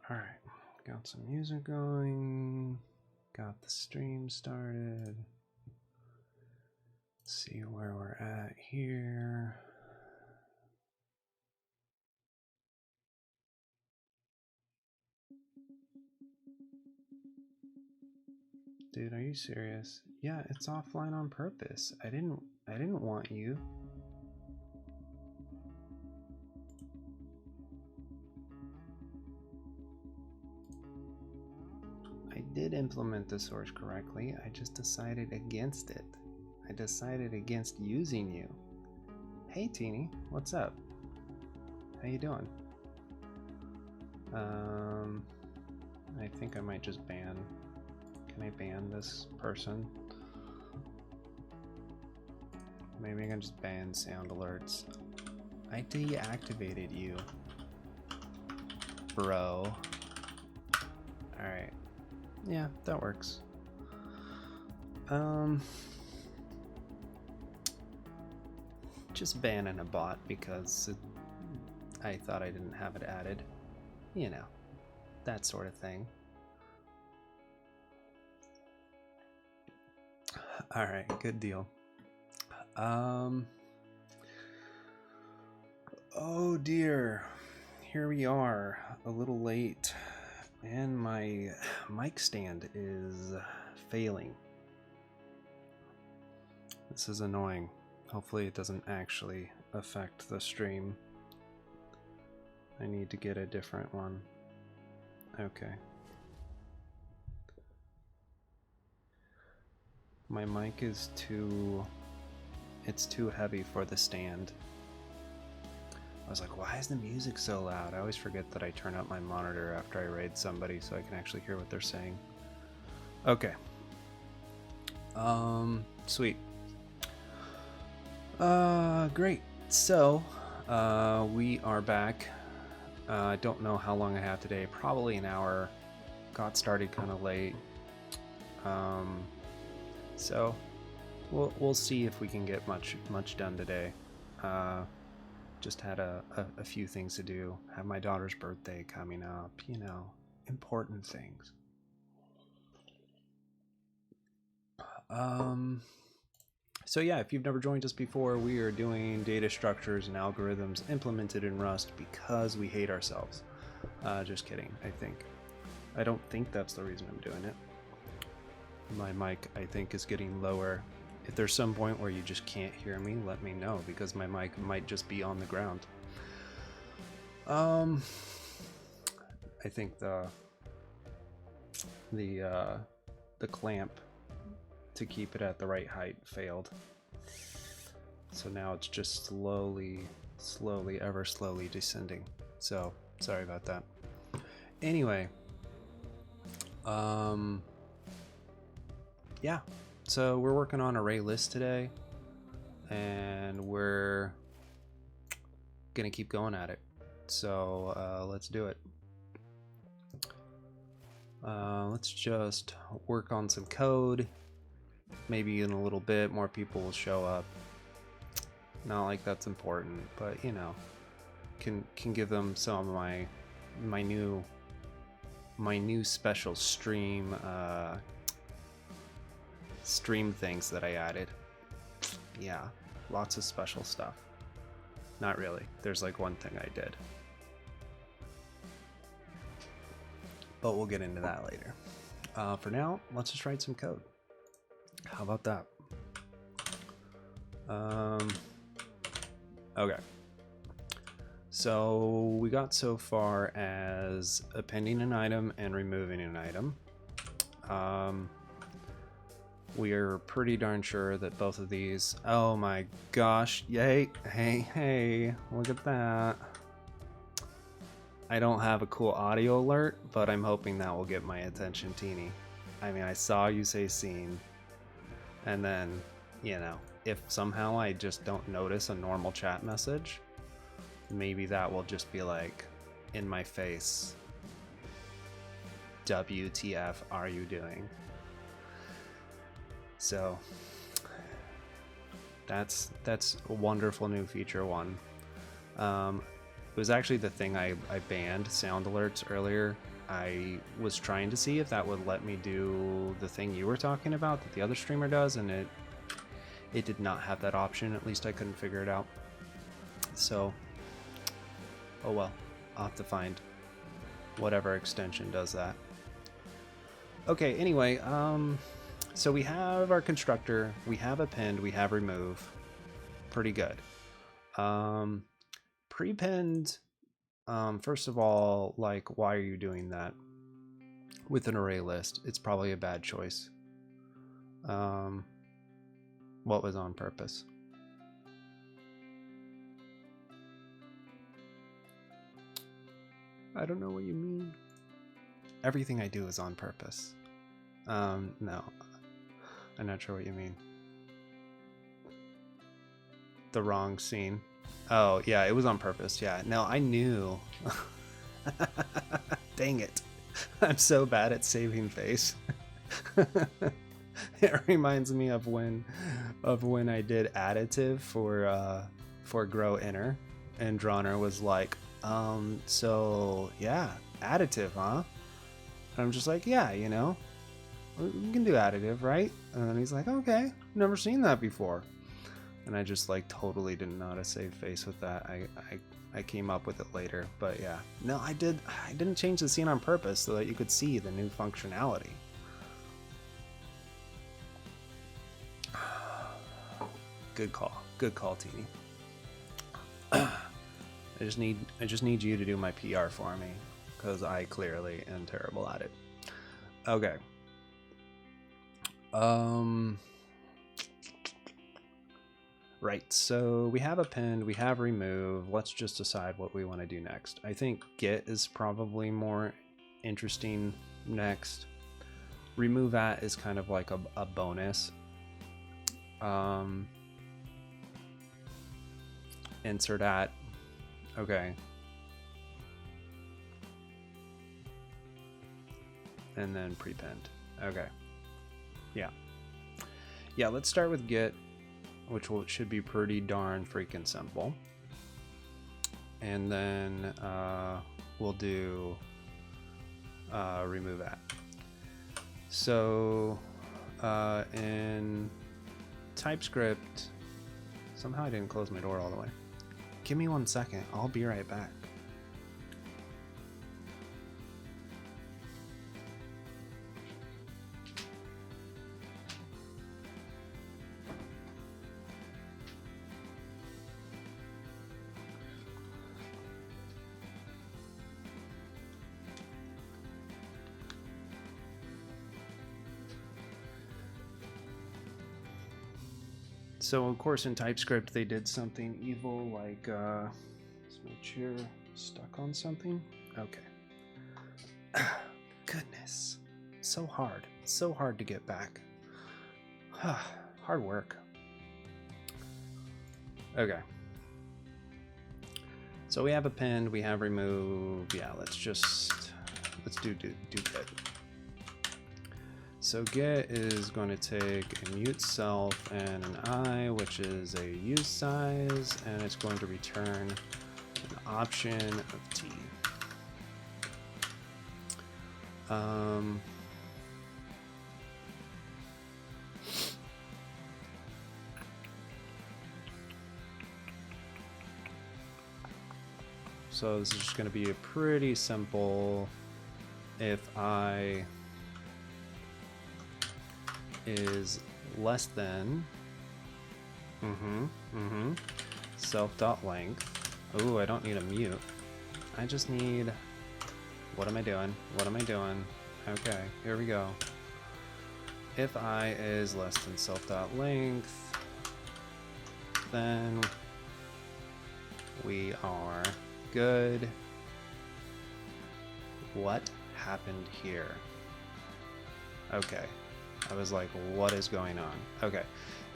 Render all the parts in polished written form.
All right, got some music going, got the stream started. Let's see where we're at here. Dude, are you serious? Yeah, it's offline on purpose. I didn't want you. I did implement the source correctly. I just decided against it. I decided against using you. Hey Teeny, what's up? How you doing? I think I might just ban. Can I ban this person? Maybe I can just ban sound alerts. I deactivated you, bro. Alright. Yeah, that works. Just banning a bot because I thought I didn't have it added. You know, that sort of thing. Alright, good deal. Oh dear. Here we are, a little late, and my mic stand is failing. This is annoying. Hopefully it doesn't actually affect the stream. I need to get a different one. Okay. My mic is it's too heavy for the stand. I was like, why is the music so loud? I always forget that I turn up my monitor after I raid somebody so I can actually hear what they're saying. Okay. Sweet. Great. So, we are back. I don't know how long I have today. Probably an hour. Got started kind of late. So we'll see if we can get much done today. Just had a few things to do. Have my daughter's birthday coming up, you know, important things. So yeah, if you've never joined us before, we are doing data structures and algorithms implemented in Rust because we hate ourselves. Just kidding, I don't think that's the reason I'm doing it. My mic, I think, is getting lower. If there's some point where you just can't hear me, let me know, because my mic might just be on the ground. I think the clamp to keep it at the right height failed. So now it's just slowly, ever slowly descending. So, sorry about that. Anyway, yeah, so we're working on ArrayList today, and we're gonna keep going at it. So let's do it. Let's just work on some code. Maybe in a little bit more people will show up. Not like that's important, but you know, can give them some of my new special stream things that I added. Yeah, lots of special stuff. Not really. There's like one thing I did, but we'll get into that later. For now, let's just write some code. How about that? Okay. So we got so far as appending an item and removing an item. We are pretty darn sure that both of these... Oh my gosh, yay, hey, look at that. I don't have a cool audio alert, but I'm hoping that will get my attention, Teeny. I mean, I saw you say scene, and then, you know, if somehow I just don't notice a normal chat message, maybe that will just be like, in my face, WTF are you doing? So that's a wonderful new feature one. It was actually the thing I banned sound alerts earlier. I was trying to see if that would let me do the thing you were talking about that the other streamer does, and it did not have that option. At least I couldn't figure it out. So, oh well, I'll have to find whatever extension does that. Okay, anyway, so we have our constructor, we have append, we have remove. Pretty good. Prepend, first of all, like, why are you doing that with an array list? It's probably a bad choice. What was on purpose? I don't know what you mean. Everything I do is on purpose. No, I'm not sure what you mean. The wrong scene. Oh, yeah, it was on purpose. Yeah, no, I knew. Dang it. I'm so bad at saving face. It reminds me of when I did additive for grow inner, and Drawner was like, so yeah, additive, huh? And I'm just like, yeah, you know, we can do additive, right? And then he's like, okay, never seen that before. And I just like totally didn't know how to save face with that. I came up with it later, but yeah. No, I didn't change the scene on purpose so that you could see the new functionality. Good call, Teeny. I just need you to do my PR for me, because I clearly am terrible at it. Okay. Right, so we have append, we have remove. Let's just decide what we want to do next. I think get is probably more interesting next. Remove at is kind of like a bonus. Insert at. Okay. And then prepend. Okay. Yeah. Yeah, let's start with get, which should be pretty darn freaking simple. And then we'll do remove at. So in TypeScript, somehow I didn't close my door all the way. Give me 1 second, I'll be right back. So of course in TypeScript they did something evil, like is my chair stuck on something? Okay. Goodness, so hard to get back. Hard work. Okay. So we have append, we have remove. Yeah, let's do get. So get is going to take a mute self and an I, which is a use size, and it's going to return an option of T. So this is just going to be a pretty simple if I is less than self.length. Oh, I don't need a mute. I just need, what am I doing? Okay, here we go. If I is less than self.length, then we are good. What happened here? Okay. I was like, what is going on? Okay,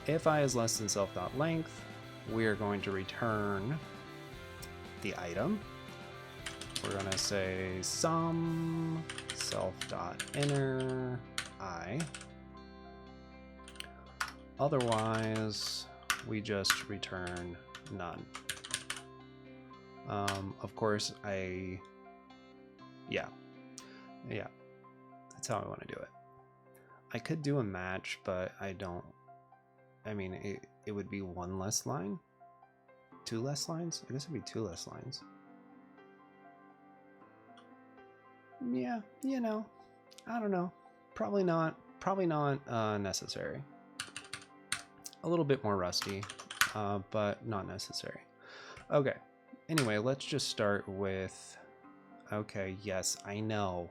if I is less than self.length, we are going to return the item. We're gonna say sum self.inner I. Otherwise, we just return none. Of course, yeah. Yeah, that's how I want to do it. I could do a match, but I don't. I mean, it would be one less line? 2 less lines? I guess it'd be 2 less lines. Yeah, you know, I don't know. Probably not necessary. A little bit more rusty, but not necessary. Okay, anyway, let's just start with, okay, yes, I know,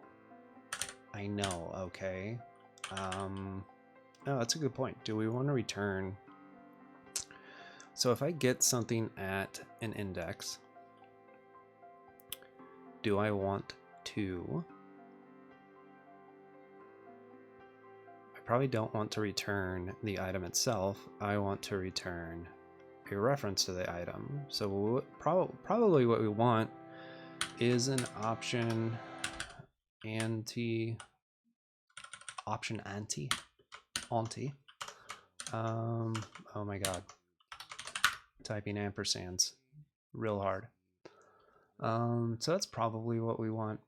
okay. Oh, that's a good point. Do we want to return? So if I get something at an index, do I want to? I probably don't want to return the item itself. I want to return a reference to the item. So probably what we want is an option anti. Oh my god, typing ampersands real hard. So that's probably what we want,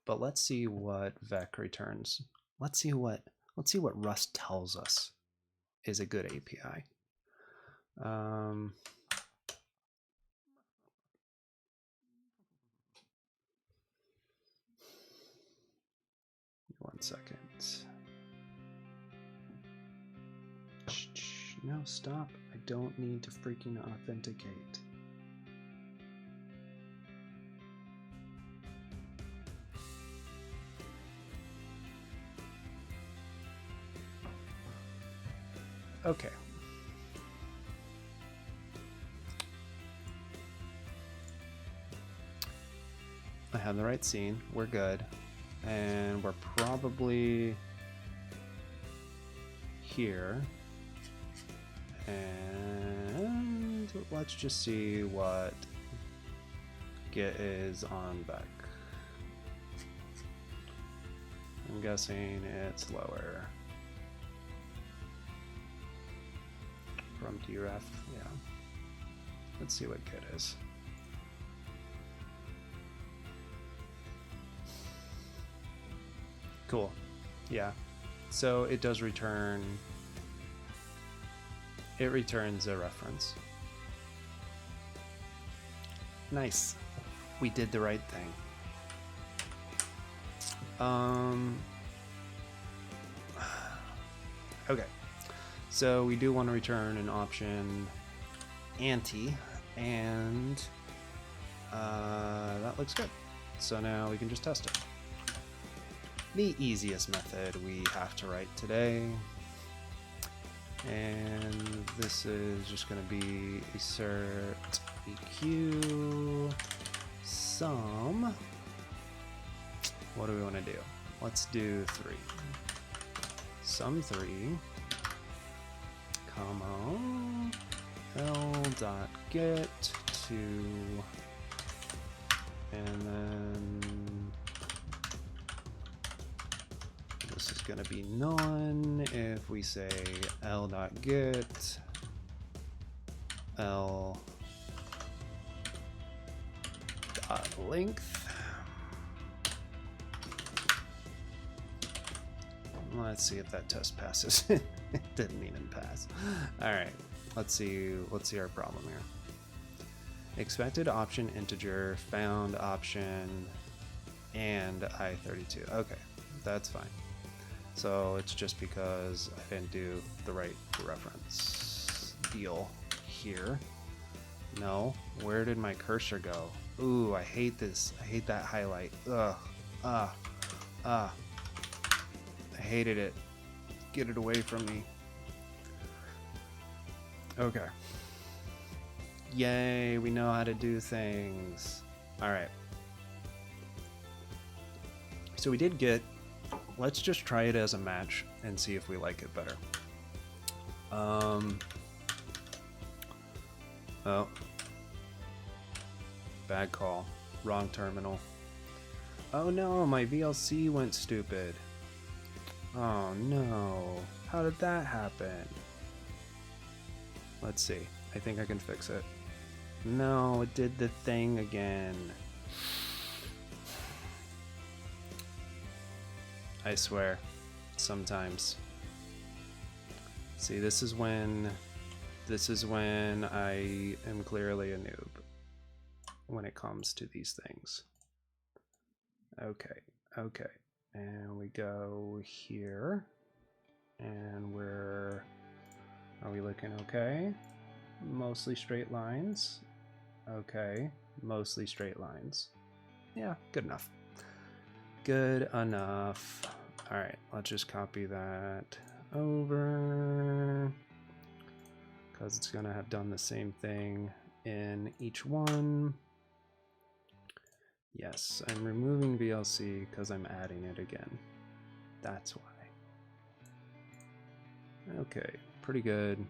but let's see what Vec returns. Let's see what Rust tells us is a good API. 1 second. No, stop. I don't need to freaking authenticate. Okay. I have the right scene. We're good. And we're probably here. And let's just see what Git is on Vec. I'm guessing it's lower. From dref, yeah. Let's see what Git is. Cool. Yeah. So it does return. It returns a reference. Nice. We did the right thing. Okay. So we do want to return an option anti, and that looks good. So now we can just test it. The easiest method we have to write today. And this is just going to be assert eq sum. What do we want to do? Let's do 3. Sum 3, comma, l.get to, and then this is going to be none if we say l.get l.length. Let's see if that test passes. It didn't even pass. All right, let's see our problem here. Expected option integer, found option, and I32. Okay, that's fine. So it's just because I didn't do the right reference deal here. No, where did my cursor go? Ooh, I hate this. I hate that highlight. Ugh. I hated it. Get it away from me. Okay. Yay, we know how to do things. All right. So we did get, let's just try it as a match and see if we like it better. Oh. Bad call. Wrong terminal. Oh no, my VLC went stupid. Oh no, how did that happen? Let's see, I think I can fix it. No, it did the thing again. I swear. Sometimes. See, this is when I am clearly a noob when it comes to these things. Okay, okay. And we go here. And are we looking okay? Mostly straight lines. Okay, mostly straight lines. Yeah, good enough. Good enough. All right, let's just copy that over because it's gonna have done the same thing in each one. Yes, I'm removing VLC because I'm adding it again. That's why. Okay, pretty good.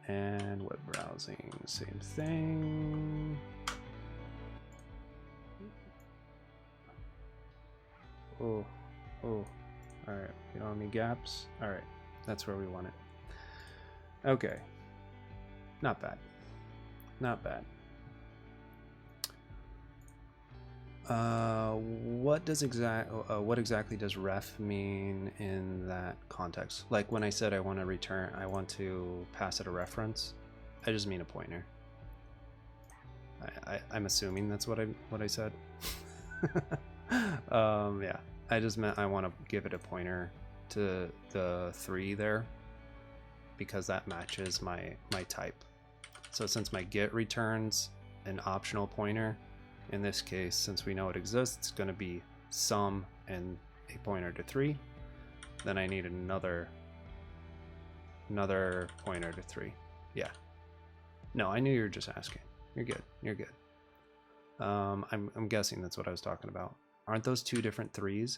And web browsing, same thing. Oh, all right, we don't have any gaps. All right, that's where we want it. Okay, not bad, not bad. What exactly does ref mean in that context? Like when I said I want to pass it a reference, I just mean a pointer. I'm assuming that's what I said. Yeah, I just meant I want to give it a pointer to the 3 there because that matches my type. So since my get returns an optional pointer, in this case, since we know it exists, it's going to be sum and a pointer to 3. Then I need another pointer to 3. Yeah. No, I knew you were just asking. You're good. You're good. I'm guessing that's what I was talking about. Aren't those 2 different 3s?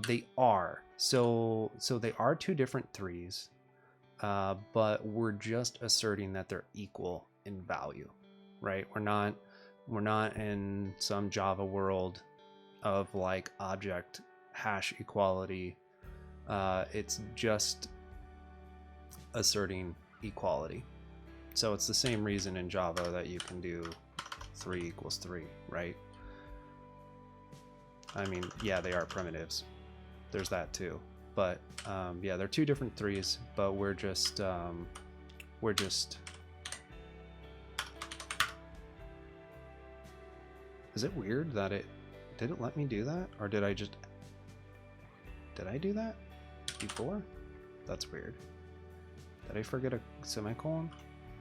They are. So they are 2 different 3s, but we're just asserting that they're equal in value, right? We're not in some Java world of like object hash equality. It's just asserting equality. So it's the same reason in Java that you can do 3 equals 3, right? I mean, yeah, they are primitives. There's that too. But yeah, they're 2 different 3s, but we're just Is it weird that did it let me do that? Or did I do that before? That's weird. Did I forget a semicolon?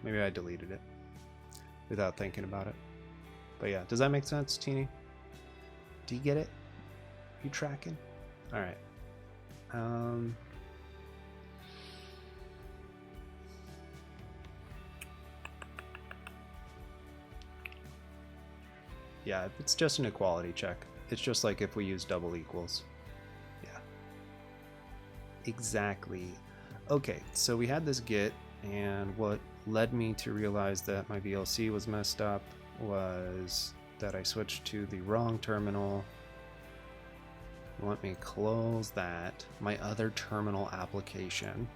Maybe I deleted it without thinking about it. But yeah, does that make sense, Teeny? Do you get it? You tracking? All right. Yeah, it's just an equality check. It's just like if we use double equals. Yeah. Exactly. Okay, so we had this get, and what led me to realize that my VLC was messed up was that I switched to the wrong terminal. Let me close that. My other terminal application.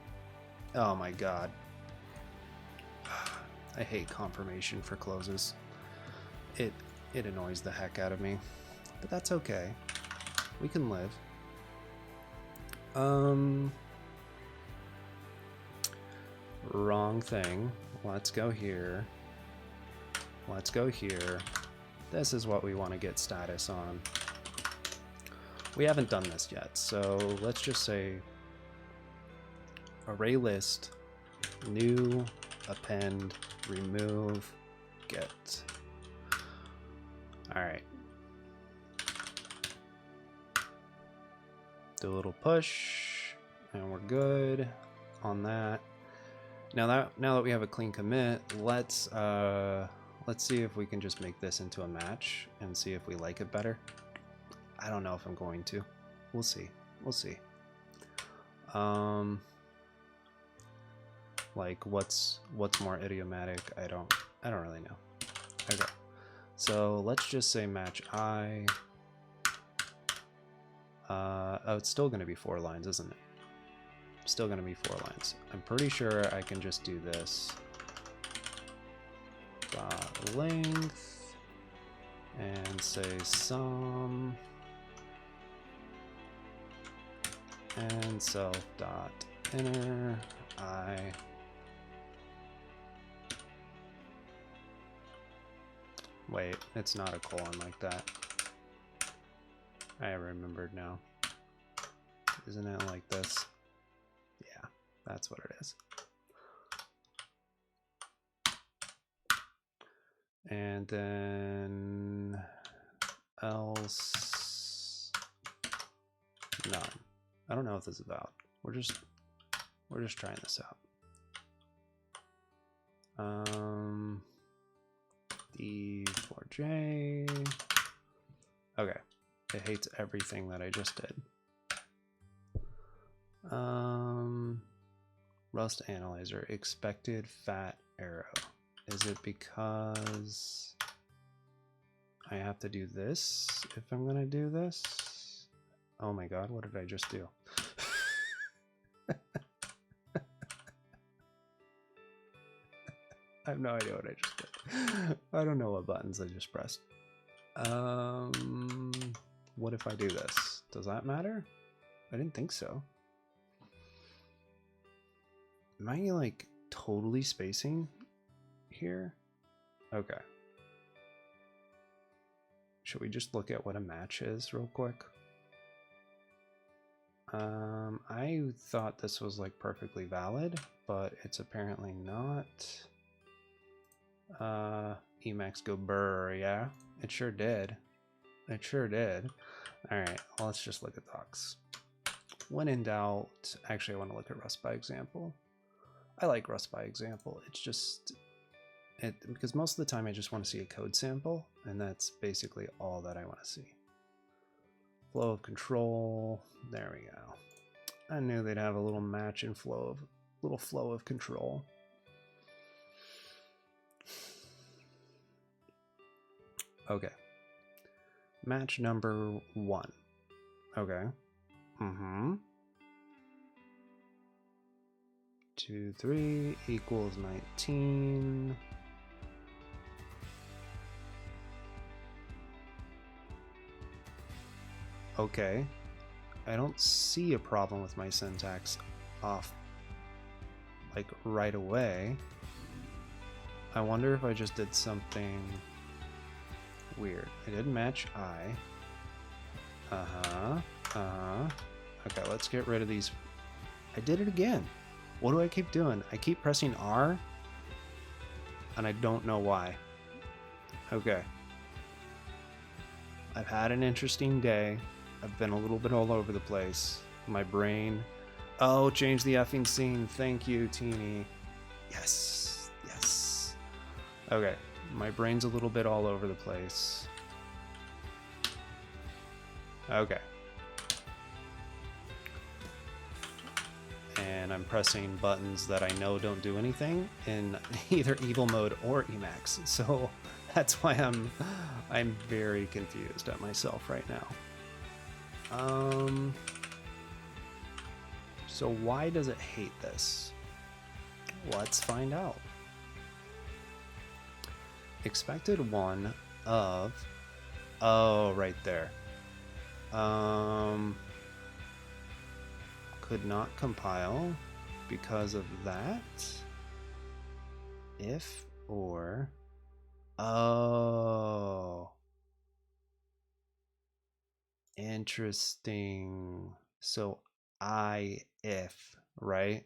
Oh my god. I hate confirmation for closes. It annoys the heck out of me. But that's okay. We can live. Wrong thing. Let's go here. Let's go here. This is what we want to get status on. We haven't done this yet, so let's just say ArrayList, new, append, remove, get. All right. Do a little push, and we're good on that. Now that we have a clean commit, let's see if we can just make this into a match and see if we like it better. I don't know if I'm going to. We'll see. We'll see. Like what's more idiomatic? I don't really know. Okay. So let's just say match I. Oh, it's still going to be 4 lines, isn't it? Still going to be 4 lines. I'm pretty sure I can just do this. Length and say sum. and self dot inner I. Wait, it's not a colon like that. I remembered now. Isn't it like this? Yeah, that's what it is. And then else none. I don't know if this is about. We're just trying this out. D4J. Okay. It hates everything that I just did. Rust analyzer, expected fat arrow. Is it because I have to do this if I'm gonna do this? Oh my god, what did I just do? I have no idea what I just did. I don't know what buttons I just pressed. What if I do this? Does that matter? I didn't think so. Am I like totally spacing here? Okay. Should we just look at what a match is real quick? I thought this was like perfectly valid, but it's apparently not. Emacs go burr, yeah? It sure did. It sure did. Alright, well, let's just look at docs. When in doubt, actually I want to look at Rust by example. I like Rust by example. It's just, because most of the time I just want to see a code sample, and that's basically all that I want to see. Flow of control, there we go. I knew they'd have a little match and flow of control. Okay. Match number 1. Okay. 2, 3 equals 19. Okay. I don't see a problem with my syntax off like right away. I wonder if I just did something weird. I did match I. Okay, let's get rid of these. I did it again. What do I keep doing? I keep pressing R, and I don't know why. Okay. I've had an interesting day. I've been a little bit all over the place. My brain. Oh, change the effing scene. Thank you, Teeny. Yes. Yes. Okay. My brain's a little bit all over the place. Okay. And I'm pressing buttons that I know don't do anything in either evil mode or Emacs. So that's why I'm very confused at myself right now. So why does it hate this? Let's find out. Expected one of, oh, right there. Could not compile because of that. If or, oh, interesting. So if, right?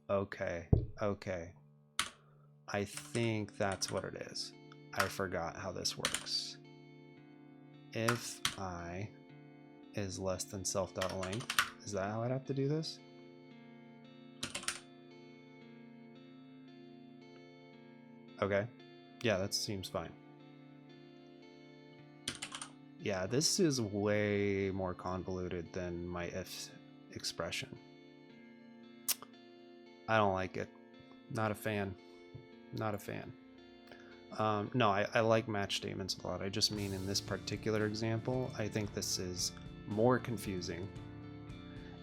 Okay, okay. I think that's what it is. I forgot how this works. If I is less than self.length, is that how I'd have to do this? Okay. Yeah, that seems fine. Yeah, this is way more convoluted than my if expression. I don't like it. Not a fan. Not a fan. No, I like match statements a lot. I just mean in this particular example, I think this is more confusing.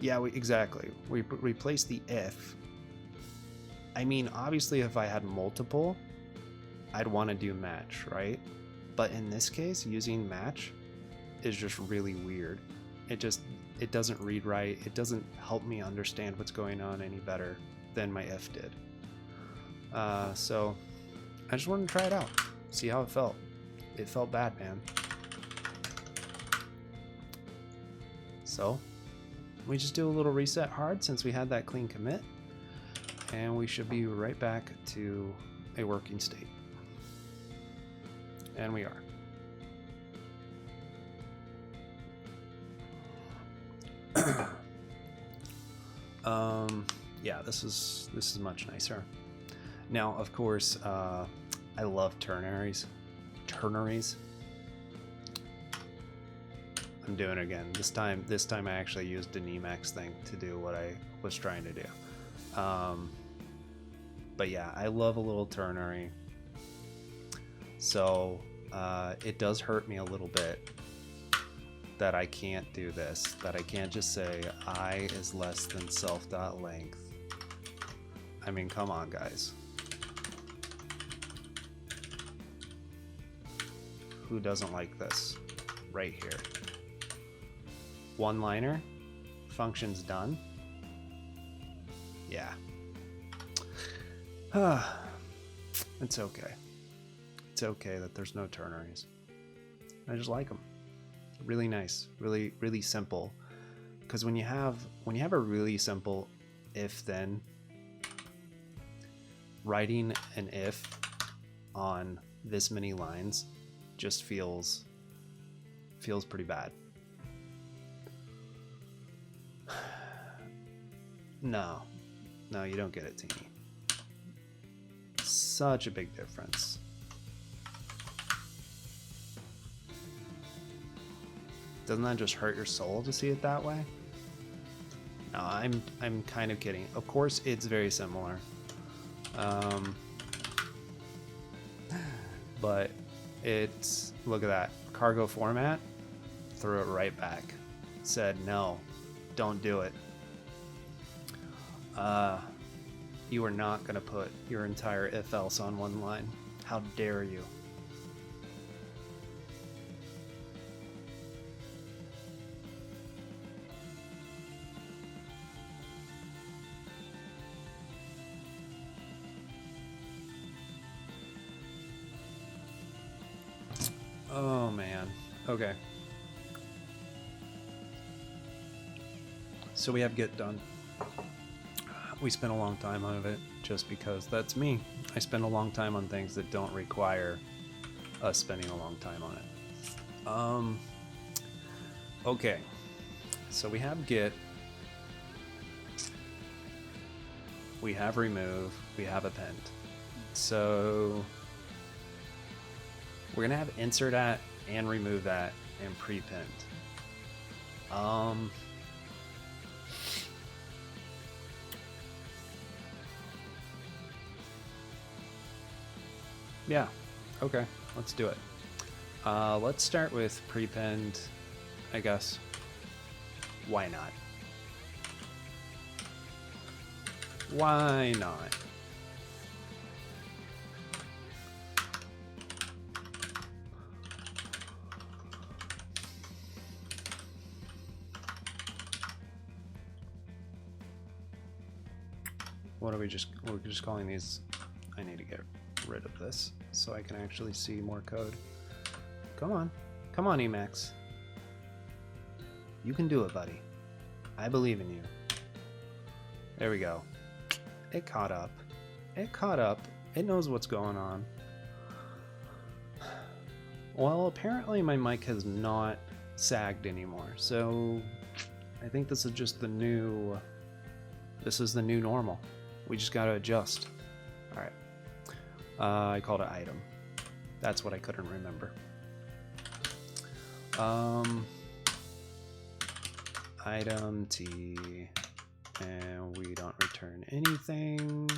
Yeah, exactly. We replace the if. I mean, obviously, if I had multiple, I'd want to do match, right? But in this case, using match is just really weird. It just it doesn't read right. It doesn't help me understand what's going on any better than my if did. So I just wanted to try it out, see how it felt. It felt bad, man. So we just do a little reset hard since we had that clean commit, and we should be right back to a working state. And we are. Yeah, this is much nicer. Now, of course, I love ternaries. I'm doing it again. This time I actually used an Emacs thing to do what I was trying to do. But yeah, I love a little ternary. So it does hurt me a little bit that I can't do this, that I can't just say I is less than self.length. I mean, come on, guys. Who doesn't like this? Right here. One-liner, function's done. Yeah. It's okay. It's okay that there's no ternaries. I just like them. Really nice, really simple. Because when you have a really simple if-then, writing an if on this many lines just feels pretty bad. No, you don't get it, Teeny. Such a big difference. Doesn't that just hurt your soul to see it that way? No, I'm kind of kidding. Of course, it's very similar. But it's, look at that. Cargo format, threw it right back. Said, no, don't do it. You are not going to put your entire if-else on one line. How dare you? Oh man. Okay. So we have get done. We spent a long time on it just because that's me. I spend a long time on things that don't require us spending a long time on it. Okay. So we have get. We have remove. We have append. So we're gonna have insert at and remove that and prepend. Yeah, okay, let's do it. Let's start with prepend, I guess. Why not? Why not? What are we just, we're just calling these, I need to get rid of this so I can actually see more code. Come on, Emacs. You can do it, buddy. I believe in you. There we go. It caught up. It caught up. It knows what's going on. Well, apparently my mic has not sagged anymore, so I think this is just the new, this is the new normal. We just gotta adjust. All right. I called it item. That's what I couldn't remember. Item T, and we don't return anything.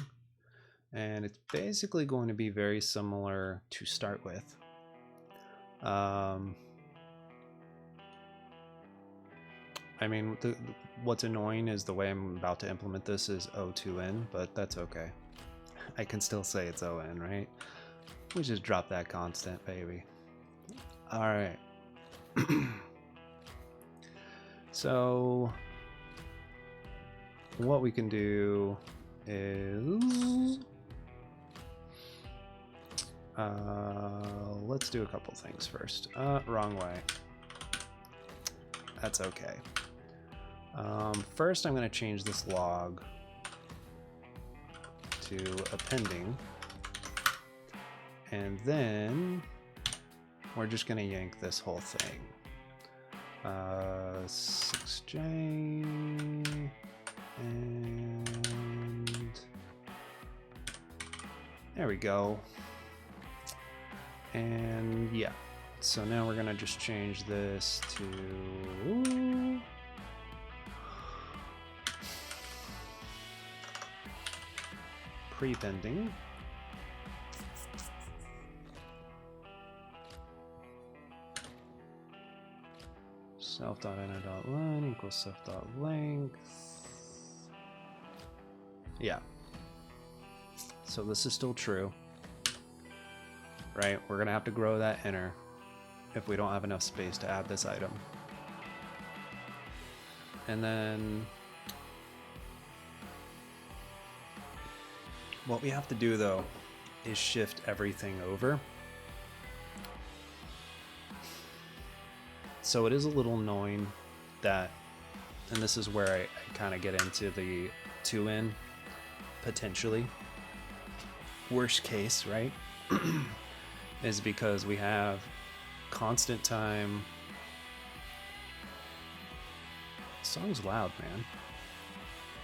And it's basically going to be very similar to start with. I mean, what's annoying is the way I'm about to implement this is O2N, but that's okay. I can still say it's ON, right? We just drop that constant, baby. All right. So what we can do is let's do a couple things first. Wrong way. That's okay. First, I'm going to change this log to appending, and then we're just going to yank this whole thing. 6J, and there we go. And yeah, so now we're going to just change this to prepending. Self.inner.line equals self.length. Yeah. So this is still true, right? We're gonna have to grow that inner if we don't have enough space to add this item. And then what we have to do though is shift everything over. So it is a little annoying that, and this is where I kind of get into the 2N potentially. Worst case, right? Is because we have constant time. The song's loud, man.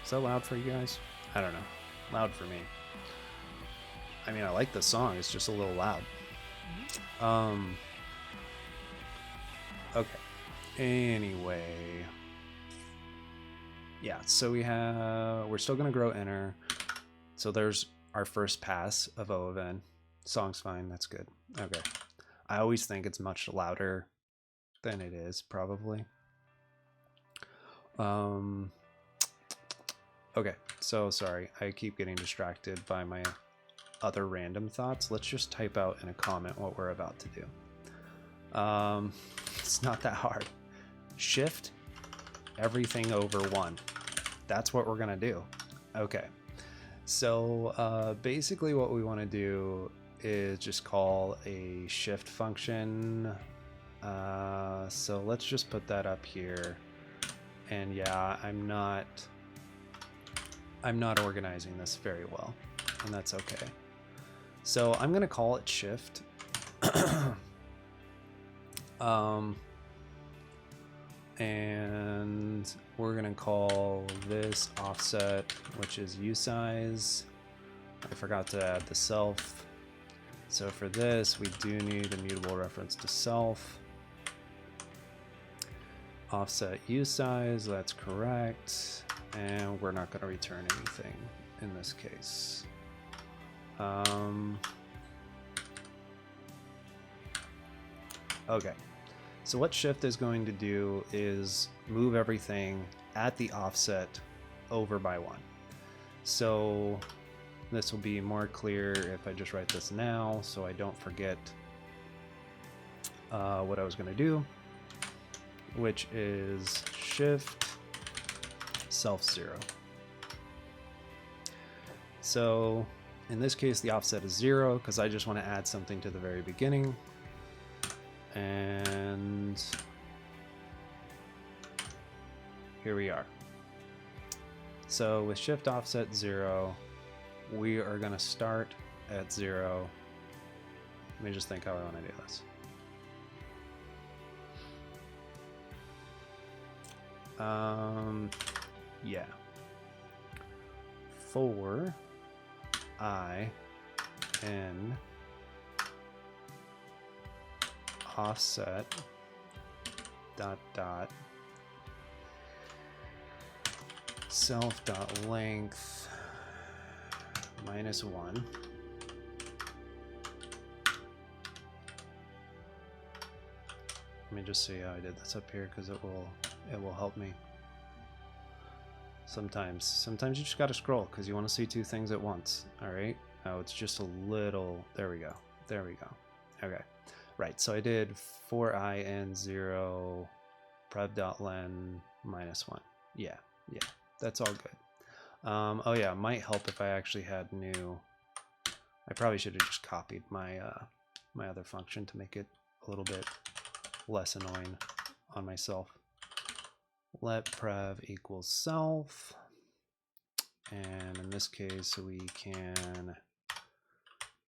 Is that loud for you guys? I don't know. Loud for me. I mean, I like the song, it's just a little loud. Okay. Anyway. Yeah, so we're still gonna grow inner. So there's our first pass of O of N. Song's fine, that's good. Okay. I always think it's much louder than it is, probably. Okay, so sorry, I keep getting distracted by my other random thoughts. Let's just type out in a comment what we're about to do. It's not that hard. Shift everything over 1. That's what we're gonna do. Okay. So basically what we want to do is just call a shift function. So let's just put that up here. And yeah, I'm not organizing this very well, and that's okay. So I'm gonna call it shift. And we're gonna call this offset, which is usize. I forgot to add the self. So for this, we do need a mutable reference to self. Offset usize, that's correct. And we're not gonna return anything in this case. Okay. So what shift is going to do is move everything at the offset over by 1. So this will be more clear if I just write this now so I don't forget what I was going to do, which is shift self 0. So in this case, the offset is 0 because I just want to add something to the very beginning. And here we are. So with shift offset 0, we are going to start at 0. Let me just think how I want to do this. Yeah. For I n offset dot dot self dot length -1. Let me just see how I did this up here because it will help me. Sometimes you just gotta scroll because you want to see 2 things at once. All right. Oh, it's just a little. There we go. There we go. Okay. Right. So I did for I n 0 prev.len minus 1. Yeah, that's all good. Oh yeah, it might help if I actually had new. I probably should have just copied my my other function to make it a little bit less annoying on myself. Let prev equals self, and in this case we can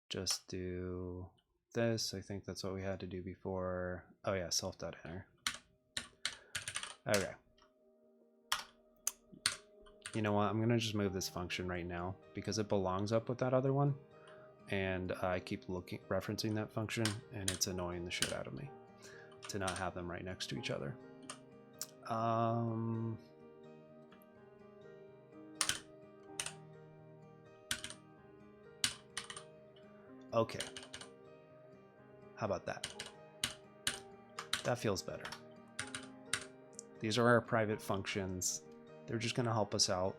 just do this. I think that's what we had to do before. Oh yeah, self.enter. Okay. You know what? I'm gonna just move this function right now because it belongs up with that other one, and I keep referencing that function, and it's annoying the shit out of me to not have them right next to each other. Okay. How about that? That feels better. These are our private functions. They're just going to help us out.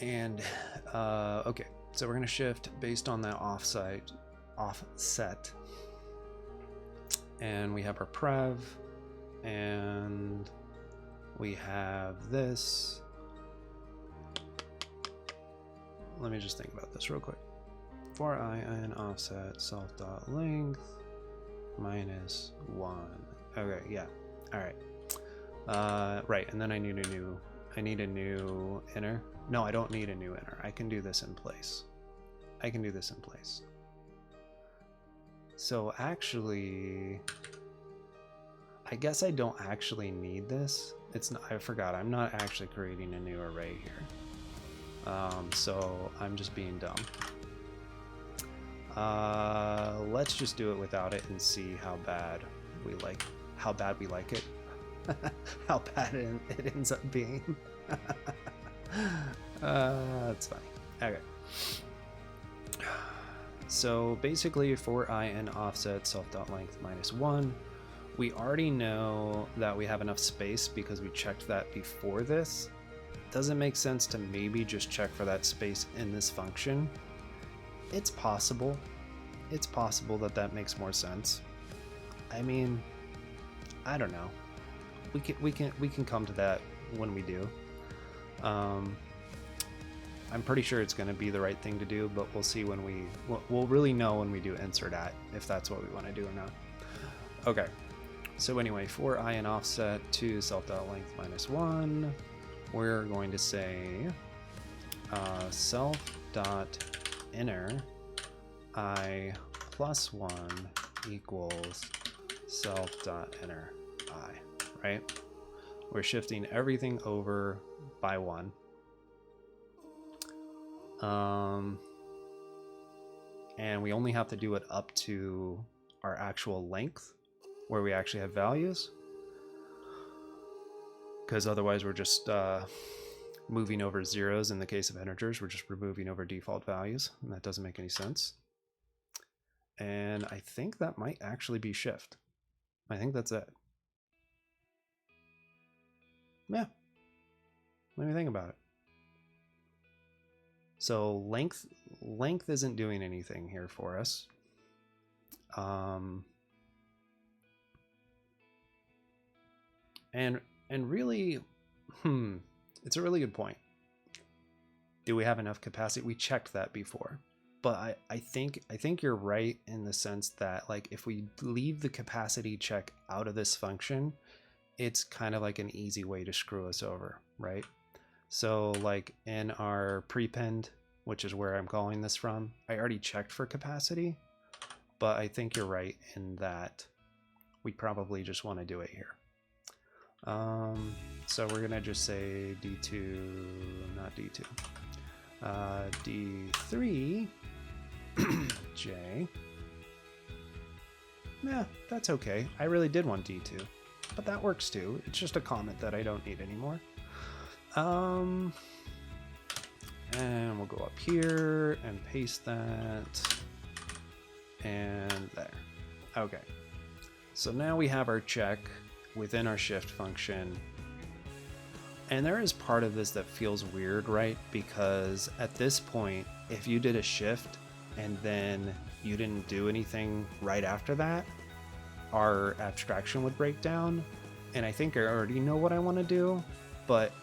And, okay. So we're going to shift based on that offset. And we have our prev. And we have this. Let me just think about this real quick. For I in offset self.length minus 1. Okay, yeah. All right. Right, and then I need a new inner. No, I don't need a new inner. I can do this in place. So actually, I guess I don't actually need this. It's not, I forgot, I'm not actually creating a new array here. So I'm just being dumb. Let's just do it without it and see how bad we like it. How bad it ends up being. That's funny. Okay. So basically for I in offset self.length minus 1, we already know that we have enough space because we checked that before this. Doesn't make sense to maybe just check for that space in this function. It's possible. It's possible that makes more sense. I mean, I don't know. We can come to that when we do. I'm pretty sure it's going to be the right thing to do, but we'll see when we'll really know when we do insert at, if that's what we want to do or not. Okay. So anyway, for I in offset to self.length minus 1, we're going to say self.inner I plus 1 equals self.inner I, right? We're shifting everything over by 1. And we only have to do it up to our actual length where we actually have values, because otherwise we're just moving over zeros. In the case of integers, we're just removing over default values, and that doesn't make any sense. And I think that might actually be shift. I think that's it. Yeah. Let me think about it. So length isn't doing anything here for us. And really, it's a really good point. Do we have enough capacity? We checked that before. But I think you're right in the sense that, like, if we leave the capacity check out of this function, it's kind of like an easy way to screw us over, right? So like in our prepend, which is where I'm calling this from, I already checked for capacity, but I think you're right in that we probably just want to do it here. So we're gonna just say D2, not D2, D3 J. Yeah, that's okay. I really did want D2, but that works too. It's just a comment that I don't need anymore. And we'll go up here and paste that, and there. Okay. So now we have our check within our shift function. And there is part of this that feels weird, right? Because at this point, if you did a shift and then you didn't do anything right after that, our abstraction would break down. and I think I already know what I want to do, but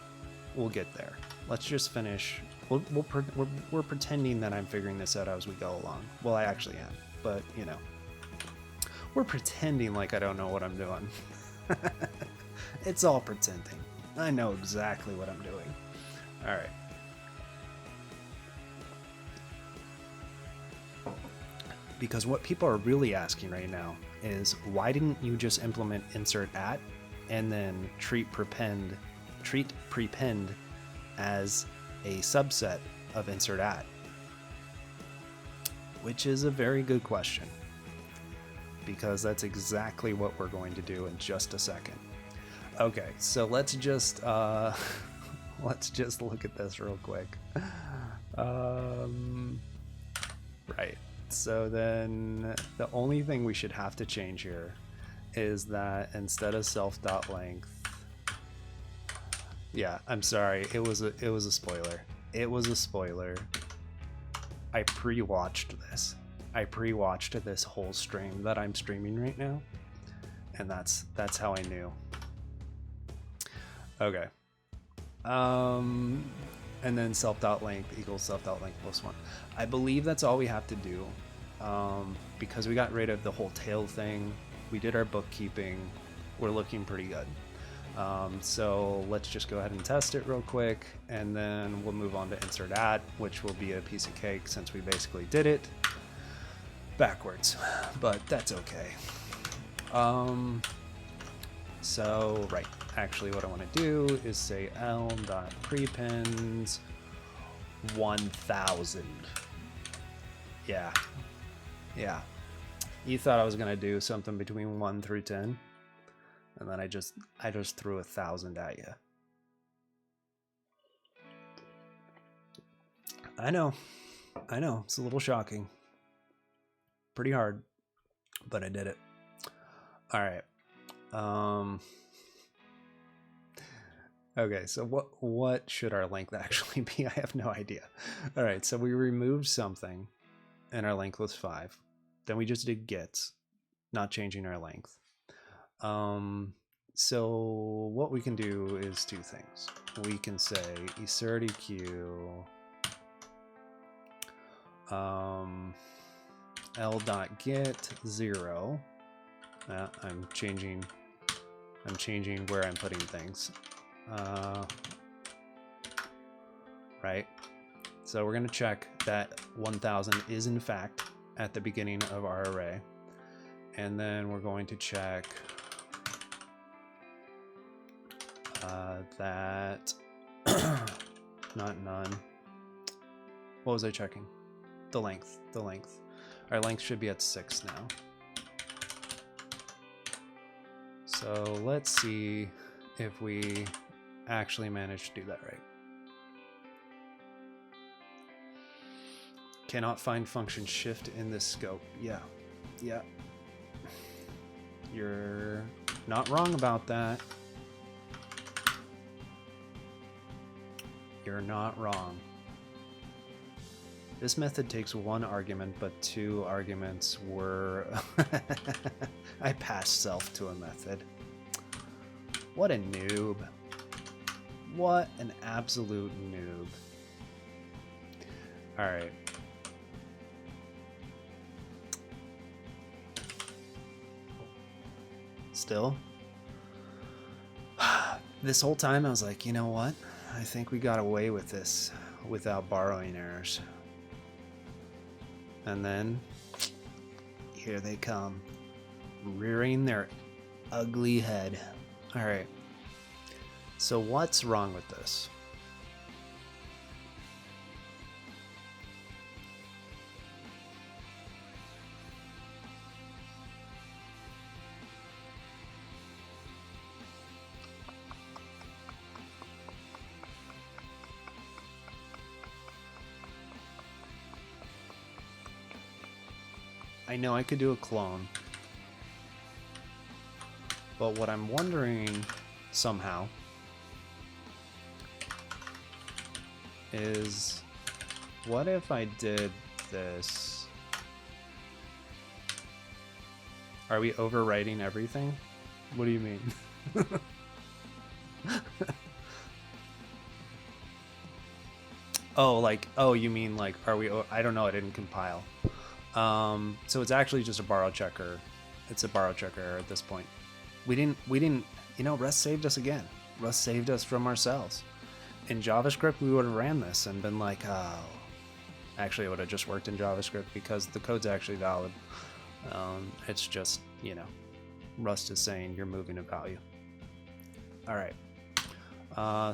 we'll get there. Let's just finish. We're pretending that I'm figuring this out as we go along. Well, I actually am, but you know, we're pretending like I don't know what I'm doing. It's all pretending. I know exactly what I'm doing. All right. Because what people are really asking right now is, why didn't you just implement insert at and then treat prepend as a subset of insert at? Which is a very good question, because that's exactly what we're going to do in just a second. Okay, so let's just look at this real quick. Right. So then the only thing we should have to change here is that instead of self.length, yeah, I'm sorry, it was a spoiler. It was a spoiler. I pre-watched this. I pre-watched this whole stream that I'm streaming right now, and that's how I knew. Okay. And then self.length equals self.length plus 1. I believe that's all we have to do, because we got rid of the whole tail thing. We did our bookkeeping. We're looking pretty good. So let's just go ahead and test it real quick, and then we'll move on to insert at, which will be a piece of cake since we basically did it backwards, but that's okay. So, right. Actually, what I want to do is say l.prepend 1000. Yeah. You thought I was gonna do something between 1 through 10, and then I just threw 1,000 at you. I know. It's a little shocking. Pretty hard, but I did it. All right. Okay, so what should our length actually be? I have no idea. All right, so we removed something, and our length was 5. Then we just did gets, not changing our length. So what we can do is 2 things. We can say assert eq l.get 0. I'm changing where I'm putting things. Right, so we're going to check that 1000 is in fact at the beginning of our array, and then we're going to check that not none. What was I checking? The length. Our length should be at 6 now. So let's see if we actually managed to do that right. Cannot find function shift in this scope. Yeah. You're not wrong about that. You're not wrong. This method takes 1 argument, but 2 arguments were... I passed self to a method. What a noob. What an absolute noob. All right. Still? This whole time I was like, you know what? I think we got away with this without borrowing errors. And then here they come, rearing their ugly head. All right. So what's wrong with this? I know I could do a clone, but what I'm wondering somehow is, what if I did this? Are we overwriting everything? What do you mean? Oh, like, oh, you mean like, are we, I don't know, I didn't compile. So it's actually just a borrow checker. It's a borrow checker error at this point. We didn't, you know, Rust saved us again. Rust saved us from ourselves. In JavaScript, we would have ran this and been like, oh, actually it would have just worked in JavaScript because the code's actually valid. It's just, you know, Rust is saying you're moving a value. All right.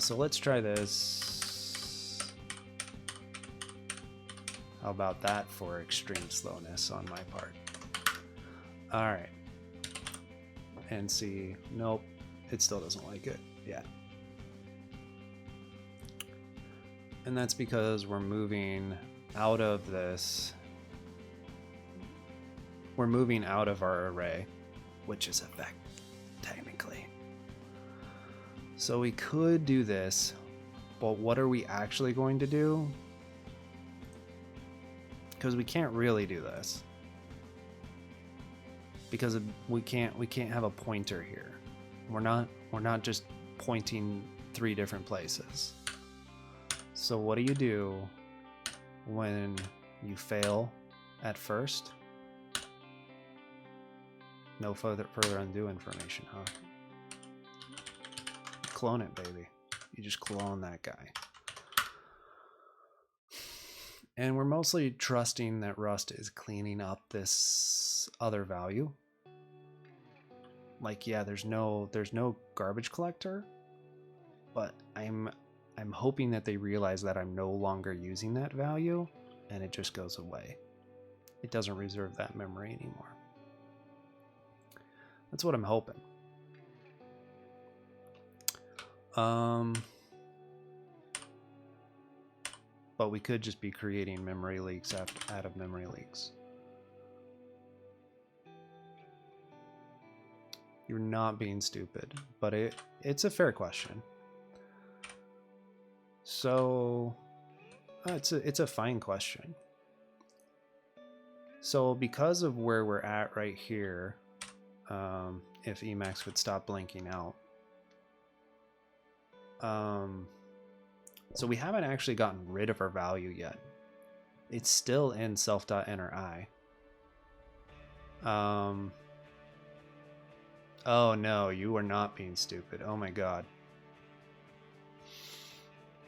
So let's try this. How about that for extreme slowness on my part? All right. And see, nope, it still doesn't like it. Yeah. And that's because we're moving out of this. We're moving out of our array, which is a vec, technically. So we could do this, but what are we actually going to do? Because we can't really do this. Because we can't have a pointer here. We're not just pointing 3 different places. So what do you do when you fail at first? No further undo information, huh? Clone it, baby. You just clone that guy. And we're mostly trusting that Rust is cleaning up this other value. Like, yeah, there's no garbage collector, but I'm hoping that they realize that I'm no longer using that value and it just goes away. It doesn't reserve that memory anymore. That's what I'm hoping. But we could just be creating memory leaks out of memory leaks. You're not being stupid, but it's a fair question. So it's a fine question. So because of where we're at right here, if Emacs would stop blinking out. So we haven't actually gotten rid of our value yet. It's still in self.enter_i. Oh no, you are not being stupid. Oh my god.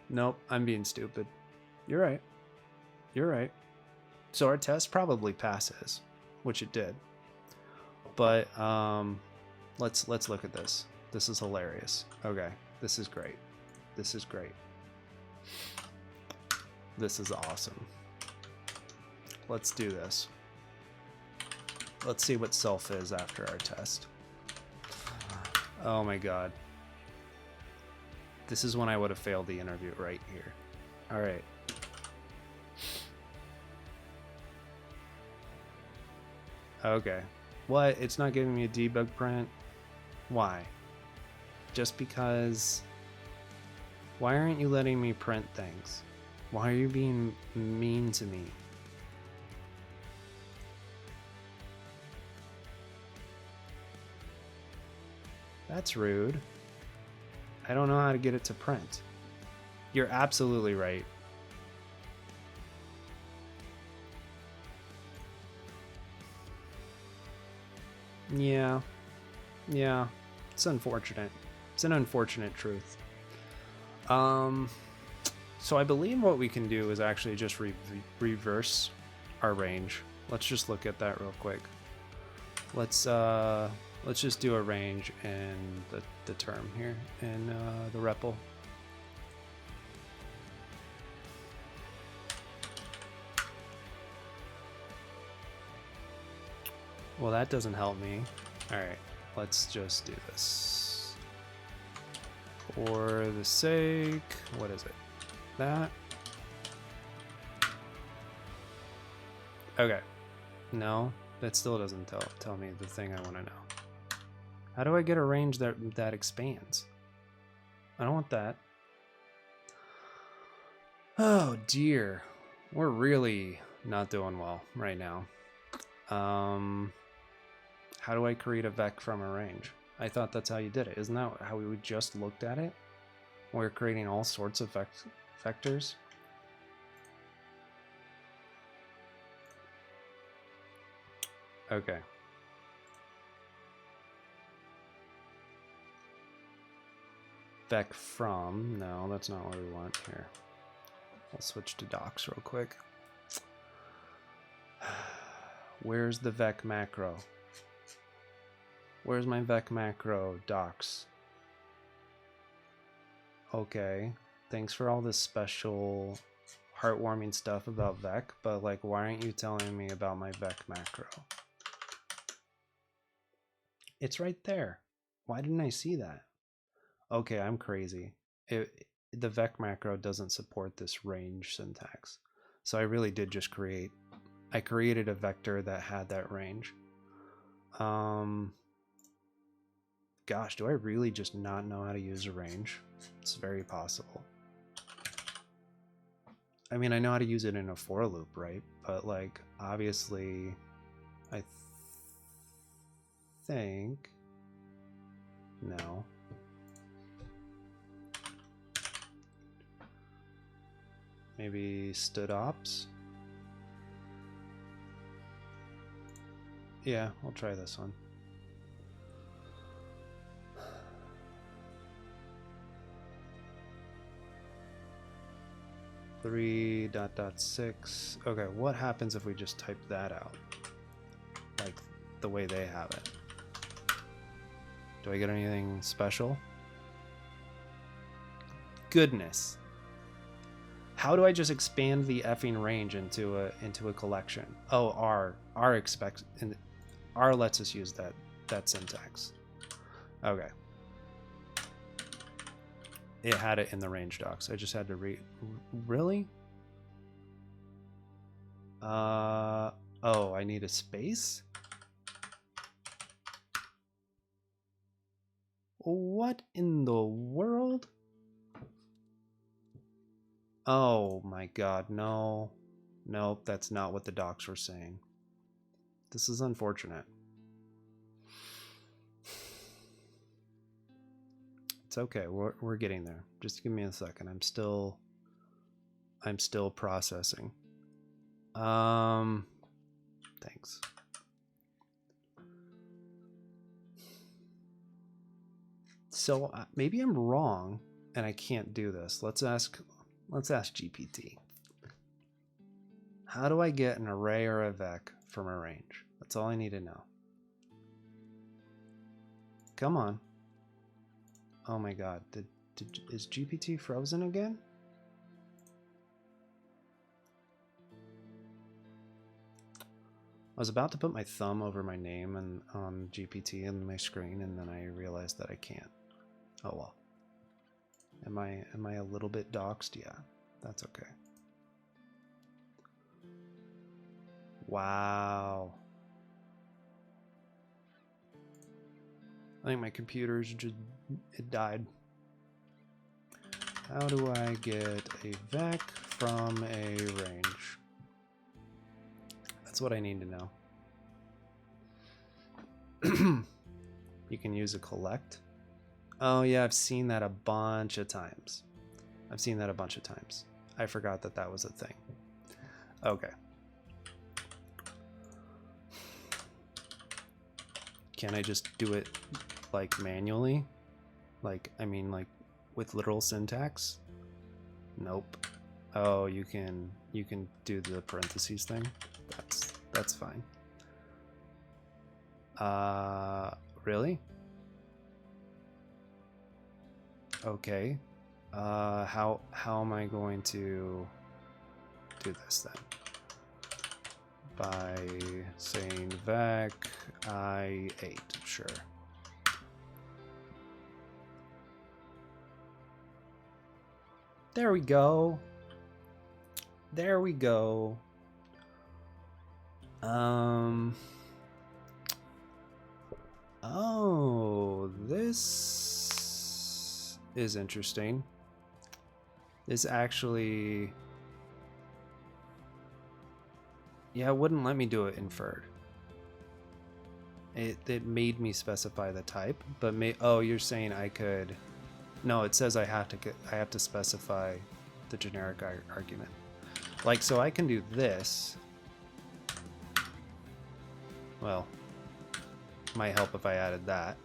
Nope, I'm being stupid. You're right. You're right. So our test probably passes, which it did. But let's look at this. This is hilarious. Okay, this is great. This is great. This is awesome. Let's do this. Let's see what self is after our test. Oh my god. This is when I would have failed the interview right here. All right. Okay. What? It's not giving me a debug print? Why? Just because... Why aren't you letting me print things? Why are you being mean to me? That's rude. I don't know how to get it to print. You're absolutely right. Yeah. Yeah. It's unfortunate. It's an unfortunate truth. So I believe what we can do is actually just reverse our range. Let's just look at that real quick. Let's just do a range in the term here in the REPL. Well, that doesn't help me. All right, let's just do this. For the sake, what is it? That. Okay. No, that still doesn't tell me the thing I want to know. How do I get a range that expands? I don't want that. Oh dear. We're really not doing well right now. How do I create a vec from a range? I thought that's how you did it. Isn't that how we just looked at it? We're creating all sorts of vectors. Okay. Vec from, no, that's not what we want here. I'll switch to docs real quick. Where's the vec macro? Where's my vec macro docs? Okay, thanks for all this special heartwarming stuff about vec, but like, why aren't you telling me about my vec macro? It's right there. Why didn't I see that? Okay, I'm crazy. The vec macro doesn't support this range syntax. So I really did just I created a vector that had that range. Gosh, do I really just not know how to use a range? It's very possible. I mean, I know how to use it in a for loop, right? But like, obviously, I think, no. Maybe stodops? Yeah, I'll try this one. .6. Okay, what happens if we just type that out? Like the way they have it. Do I get anything special? Goodness. How do I just expand the effing range into a collection? Oh, R lets us use that syntax. Okay. It had it in the range docs. I just had to read. Really? Oh, I need a space? What in the world? Oh my god, no. Nope, that's not what the docs were saying. This is unfortunate. It's okay, we're getting there. Just give me a second. I'm still processing. Thanks. So maybe I'm wrong and I can't do this. Let's ask GPT. How do I get an array or a vec from a range? That's all I need to know. Come on. Oh my god, is GPT frozen again? I was about to put my thumb over my name and on GPT in my screen, and then I realized that I can't. Oh well. Am I a little bit doxed? Yeah, that's okay. Wow. I think my computer's it died. How do I get a vec from a range? That's what I need to know. You can use a collect. Oh yeah, I've seen that a bunch of times. I forgot that was a thing. Okay. Can I just do it like manually? Like, I mean, like with literal syntax? Nope. Oh, you can do the parentheses thing. That's fine. Really? Okay. How am I going to do this then? By saying vec I8, sure. There we go. There we go. Oh, this is interesting. This actually, yeah, it wouldn't let me do it inferred. It made me specify the type, but oh, you're saying I could. No, it says I have to specify the generic argument. Like, so I can do this. Well, might help if I added that.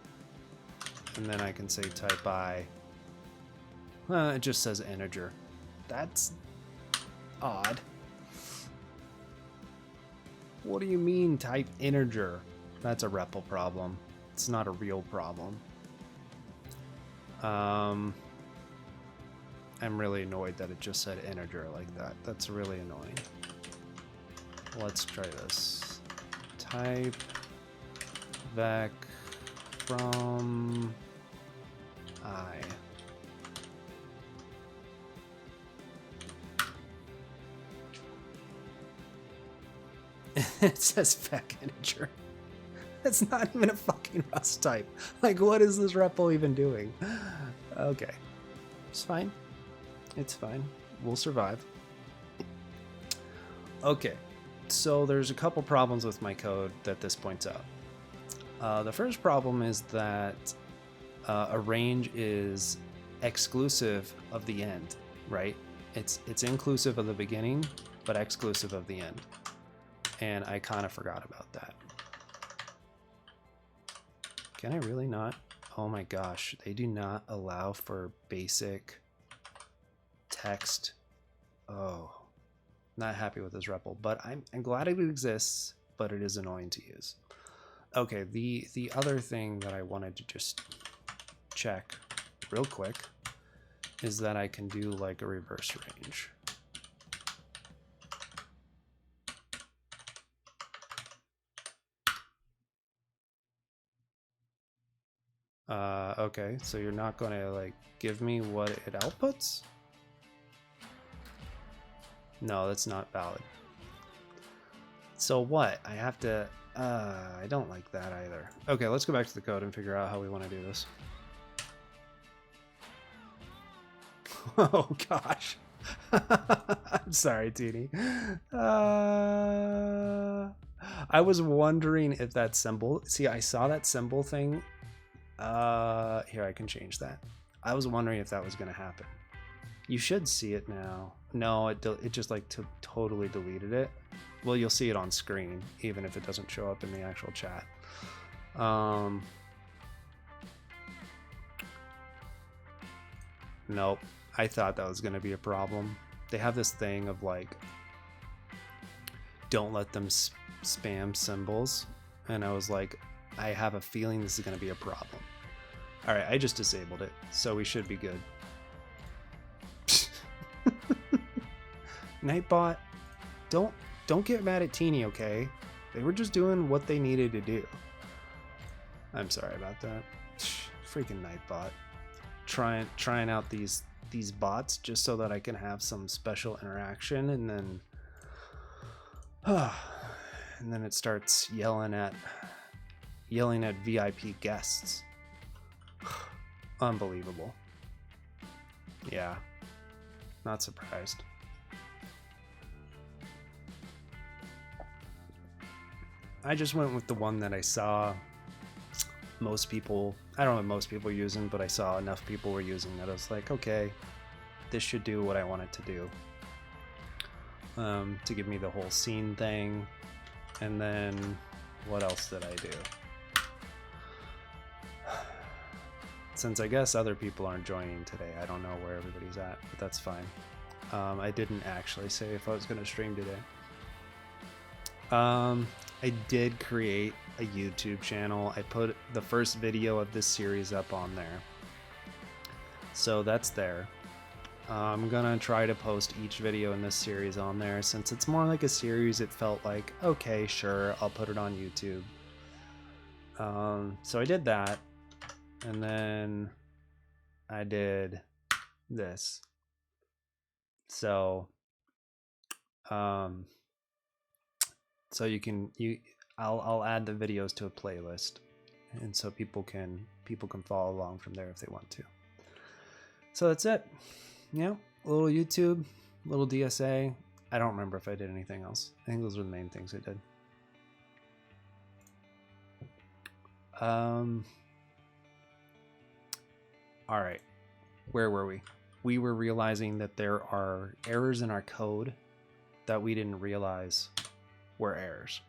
And then I can say type I. It just says integer. That's odd. What do you mean type integer? That's a REPL problem. It's not a real problem. I'm really annoyed that it just said integer like that. That's really annoying. Let's try this. Type vec from I. It says vec integer. It's not even a fucking Rust type. Like, what is this REPL even doing? Okay. It's fine. It's fine. We'll survive. Okay. So there's a couple problems with my code that this points out. The first problem is that a range is exclusive of the end, right? It's inclusive of the beginning, but exclusive of the end. And I kind of forgot about that. Can I really not? Oh my gosh, they do not allow for basic text. Oh, not happy with this REPL, but I'm glad it exists, but it is annoying to use. Okay, the other thing that I wanted to just check real quick is that I can do like a reverse range. Okay, so you're not going to like give me what it outputs? No, that's not valid. So what? I have to, I don't like that either. Okay, let's go back to the code and figure out how we want to do this. Oh gosh. I'm sorry, Teeny. I was wondering if that symbol, see, I saw that symbol thing. Here, I can change that. I was wondering if that was going to happen. You should see it now. No, it just like totally deleted it. Well, you'll see it on screen, even if it doesn't show up in the actual chat. Nope. I thought that was going to be a problem. They have this thing of like, don't let them spam symbols. And I was like, I have a feeling this is going to be a problem. All right, I just disabled it, so we should be good. Nightbot, don't get mad at Teeny, okay? They were just doing what they needed to do. I'm sorry about that. Freaking Nightbot. Trying out these bots just so that I can have some special interaction, and then it starts yelling at VIP guests. Unbelievable. Yeah, not surprised. I just went with the one that I saw most people, I don't know if most people using, but I saw enough people were using that I was like, okay, this should do what I want it to do. To give me the whole scene thing. And then what else did I do? Since I guess other people aren't joining today, I don't know where everybody's at, but that's fine. I didn't actually say if I was going to stream today. I did create a YouTube channel. I put the first video of this series up on there. So that's there. I'm gonna try to post each video in this series on there. Since it's more like a series, it felt like, okay, sure, I'll put it on YouTube. So I did that. And then I did this. So, so I'll add the videos to a playlist, and so people can follow along from there if they want to. So that's it. Yeah, a little YouTube, a little DSA. I don't remember if I did anything else. I think those were the main things I did. All right, where were we? We were realizing that there are errors in our code that we didn't realize were errors.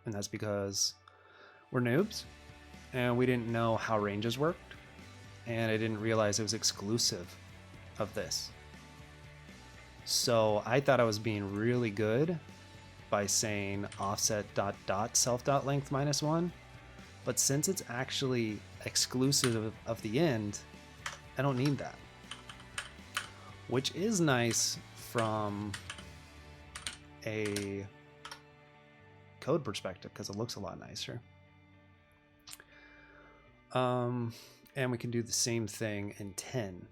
And that's because we're noobs and we didn't know how ranges worked. And I didn't realize it was exclusive of this. So I thought I was being really good by saying offset dot dot self dot length -1. But since it's actually exclusive of the end, I don't need that. Which is nice from a code perspective because it looks a lot nicer. And we can do the same thing in 10.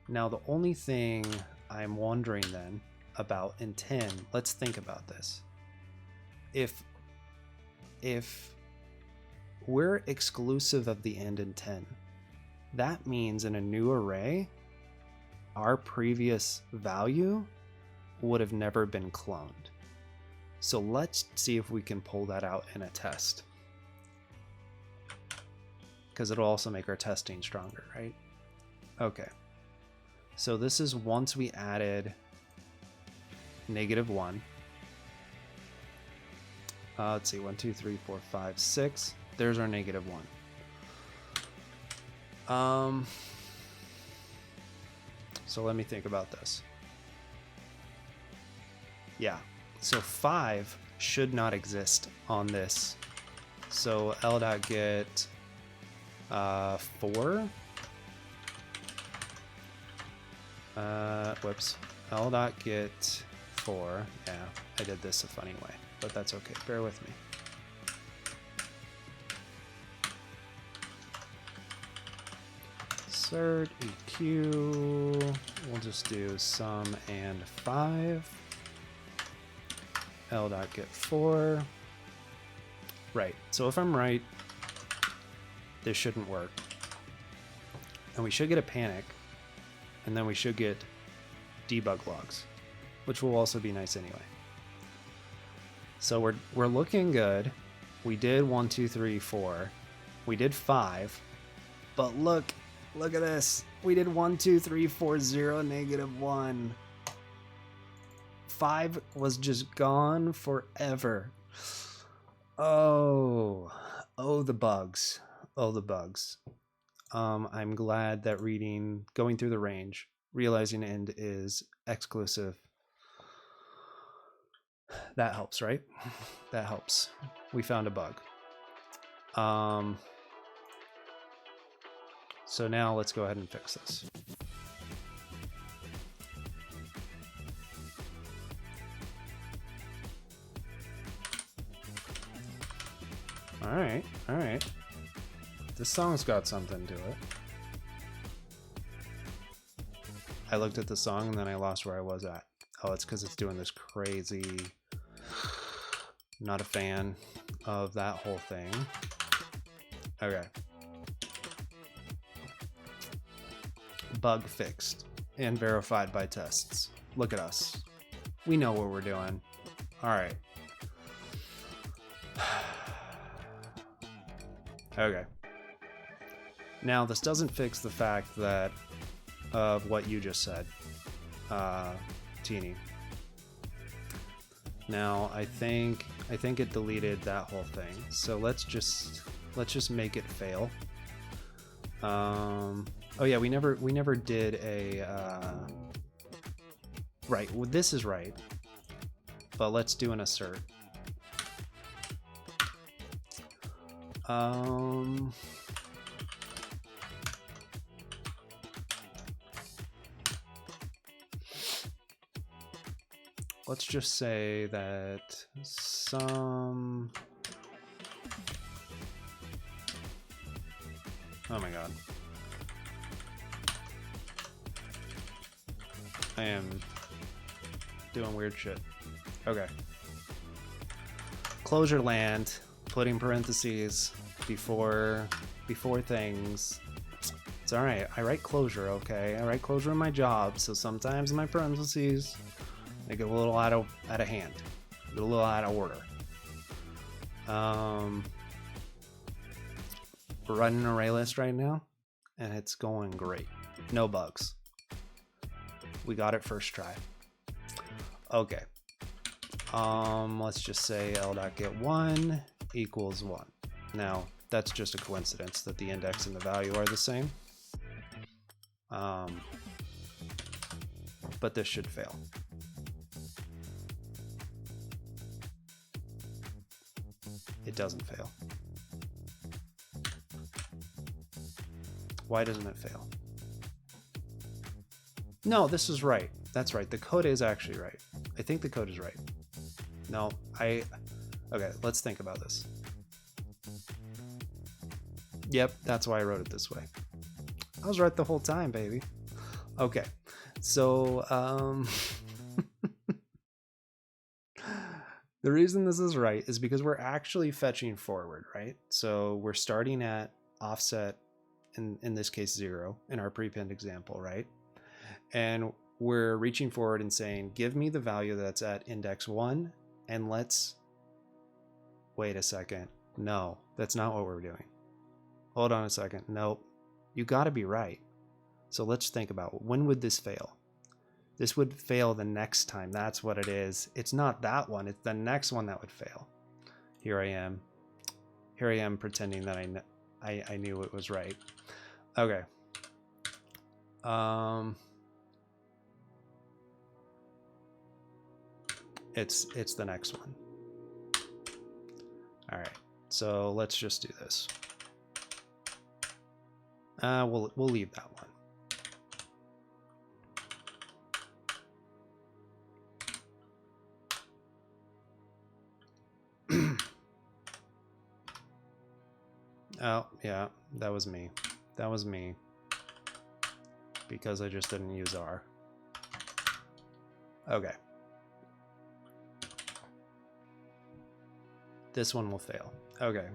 Now the only thing I'm wondering then about in 10, let's think about this. If we're exclusive of the end in 10, that means in a new array, our previous value would have never been cloned. So let's see if we can pull that out in a test. Because it'll also make our testing stronger, right? Okay. So this is once we added -1. Let's see, 1, 2, 3, 4, 5, 6. There's our -1. So let me think about this. Yeah, so 5 should not exist on this. So l.get 4. Whoops. l.get 4. Yeah, I did this a funny way, but that's okay. Bear with me. Assert EQ. We'll just do sum and 5. l.get 4. Right. So if I'm right, this shouldn't work. And we should get a panic. And then we should get debug logs, which will also be nice anyway. So we're looking good. We did 1, 2, 3, 4. We did 5. But look at this. We did 1, 2, 3, 4, 0, -1. 5 was just gone forever. Oh, the bugs. Oh, the bugs. I'm glad that going through the range, realizing end is exclusive. That helps, right? That helps. We found a bug. So now let's go ahead and fix this. All right. This song's got something to it. I looked at the song and then I lost where I was at. Oh, it's because it's doing this crazy... Not a fan of that whole thing. Okay. Bug fixed and verified by tests. Look at us. We know what we're doing. All right. Okay. Now, this doesn't fix the fact that of what you just said, Teeny. Now, I think it deleted that whole thing. So let's just make it fail. Oh yeah, we never did a right. Well, this is right, but let's do an assert. Let's just say that some... Oh my god. I am doing weird shit. Okay. Closure land, putting parentheses before things. It's alright. I write closure, okay? I write closure in my job, so sometimes my parentheses they get a little out of hand, get a little out of order. We're running ArrayList right now, and it's going great. No bugs. We got it first try. Okay. Let's just say l.get1 equals 1. Now, that's just a coincidence that the index and the value are the same. But this should fail. It doesn't fail. Why doesn't it fail? No, this is right. That's right. The code is actually right. I think the code is right. No, okay, let's think about this. Yep, that's why I wrote it this way. I was right the whole time, baby. Okay, so the reason this is right is because we're actually fetching forward, right? So we're starting at offset, in this case 0, in our prepend example, right? And we're reaching forward and saying, give me the value that's at index 1, and let's... Wait a second. No, that's not what we're doing. Hold on a second. Nope. You gotta be right. So let's think about, when would this fail? This would fail the next time. That's what it is. It's not that one. It's the next one that would fail. Here I am. Here I am pretending that I knew it was right. Okay. It's the next one. All right. So let's just do this. We'll leave that one. Oh, yeah, that was me. That was me. Because I just didn't use R. Okay. This one will fail. Okay.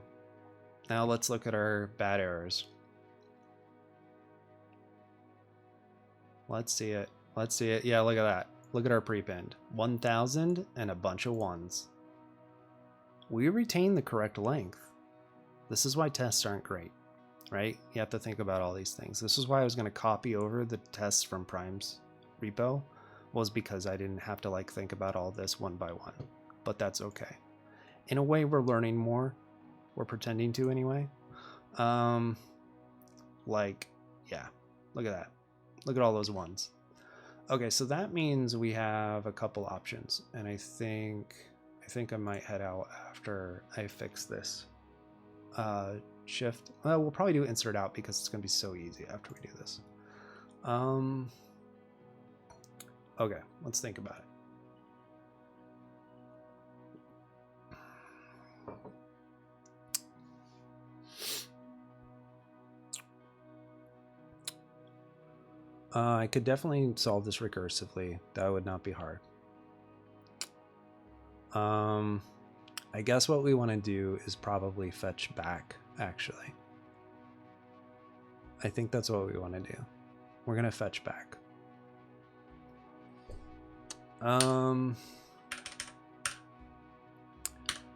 Now let's look at our bad errors. Let's see it. Let's see it. Yeah, look at that. Look at our prepend. 1000 and a bunch of ones. We retain the correct length. This is why tests aren't great, right? You have to think about all these things. This is why I was going to copy over the tests from Prime's repo, was because I didn't have to like think about all this one by one. But that's okay. In a way, we're learning more. We're pretending to anyway. Like, yeah, look at that. Look at all those ones. Okay, so that means we have a couple options, and I think I might head out after I fix this. Shift. We'll probably do insert out because it's going to be so easy after we do this. Okay, let's think about it. I could definitely solve this recursively. That would not be hard. I guess what we want to do is probably fetch back, actually. I think that's what we want to do. We're going to fetch back.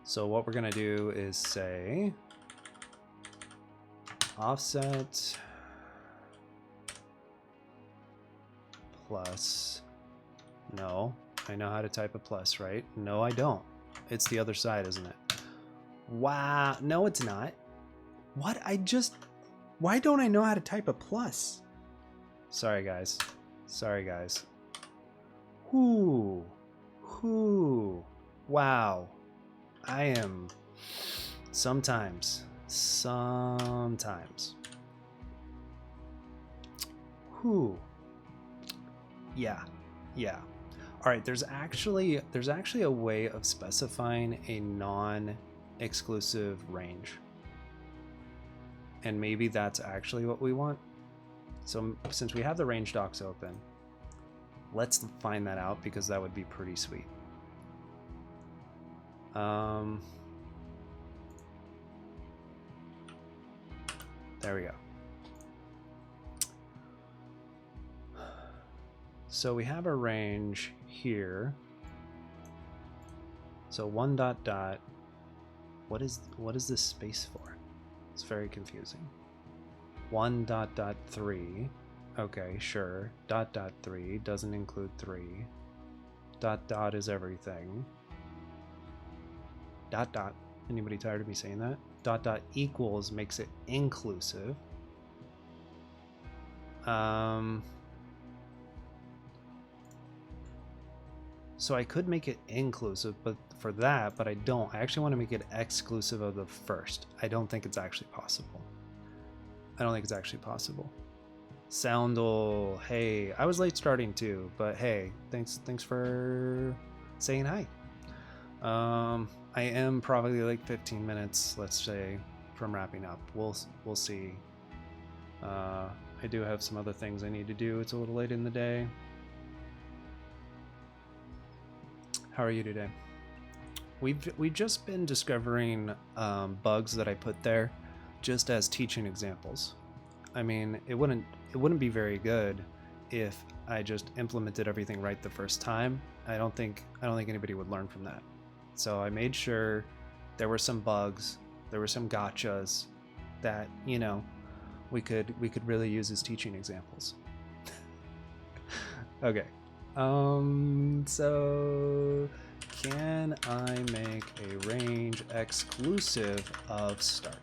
So what we're going to do is say offset plus, no, I know how to type a plus, right? No, I don't. It's the other side, isn't it? Wow, no, it's not. What? Why don't I know how to type a plus? Sorry, guys. Sorry, guys. Whoo. Wow. I am sometimes. Whoo. Yeah. All right, there's actually a way of specifying a non-exclusive range. And maybe that's actually what we want. So since we have the range docs open, let's find that out because that would be pretty sweet. There we go. So we have a range here. So 1 dot dot. What is this space for? It's very confusing. 1.3. Okay, sure. .3 doesn't include 3. Dot is everything. Dot. Anybody tired of me saying that? Dot equals makes it inclusive. So I could make it inclusive, but for that, but I don't. I actually want to make it exclusive of the first. I don't think it's actually possible. Soundle, hey, I was late starting too, but hey, thanks for saying hi. I am probably like 15 minutes, let's say, from wrapping up. We'll see. I do have some other things I need to do. It's a little late in the day. How are you today? We've just been discovering bugs that I put there just as teaching examples. I mean, it wouldn't be very good if I just implemented everything right the first time. I don't think anybody would learn from that. So I made sure there were some bugs, there were some gotchas that, you know, we could really use as teaching examples. Okay. So can I make a range exclusive of start?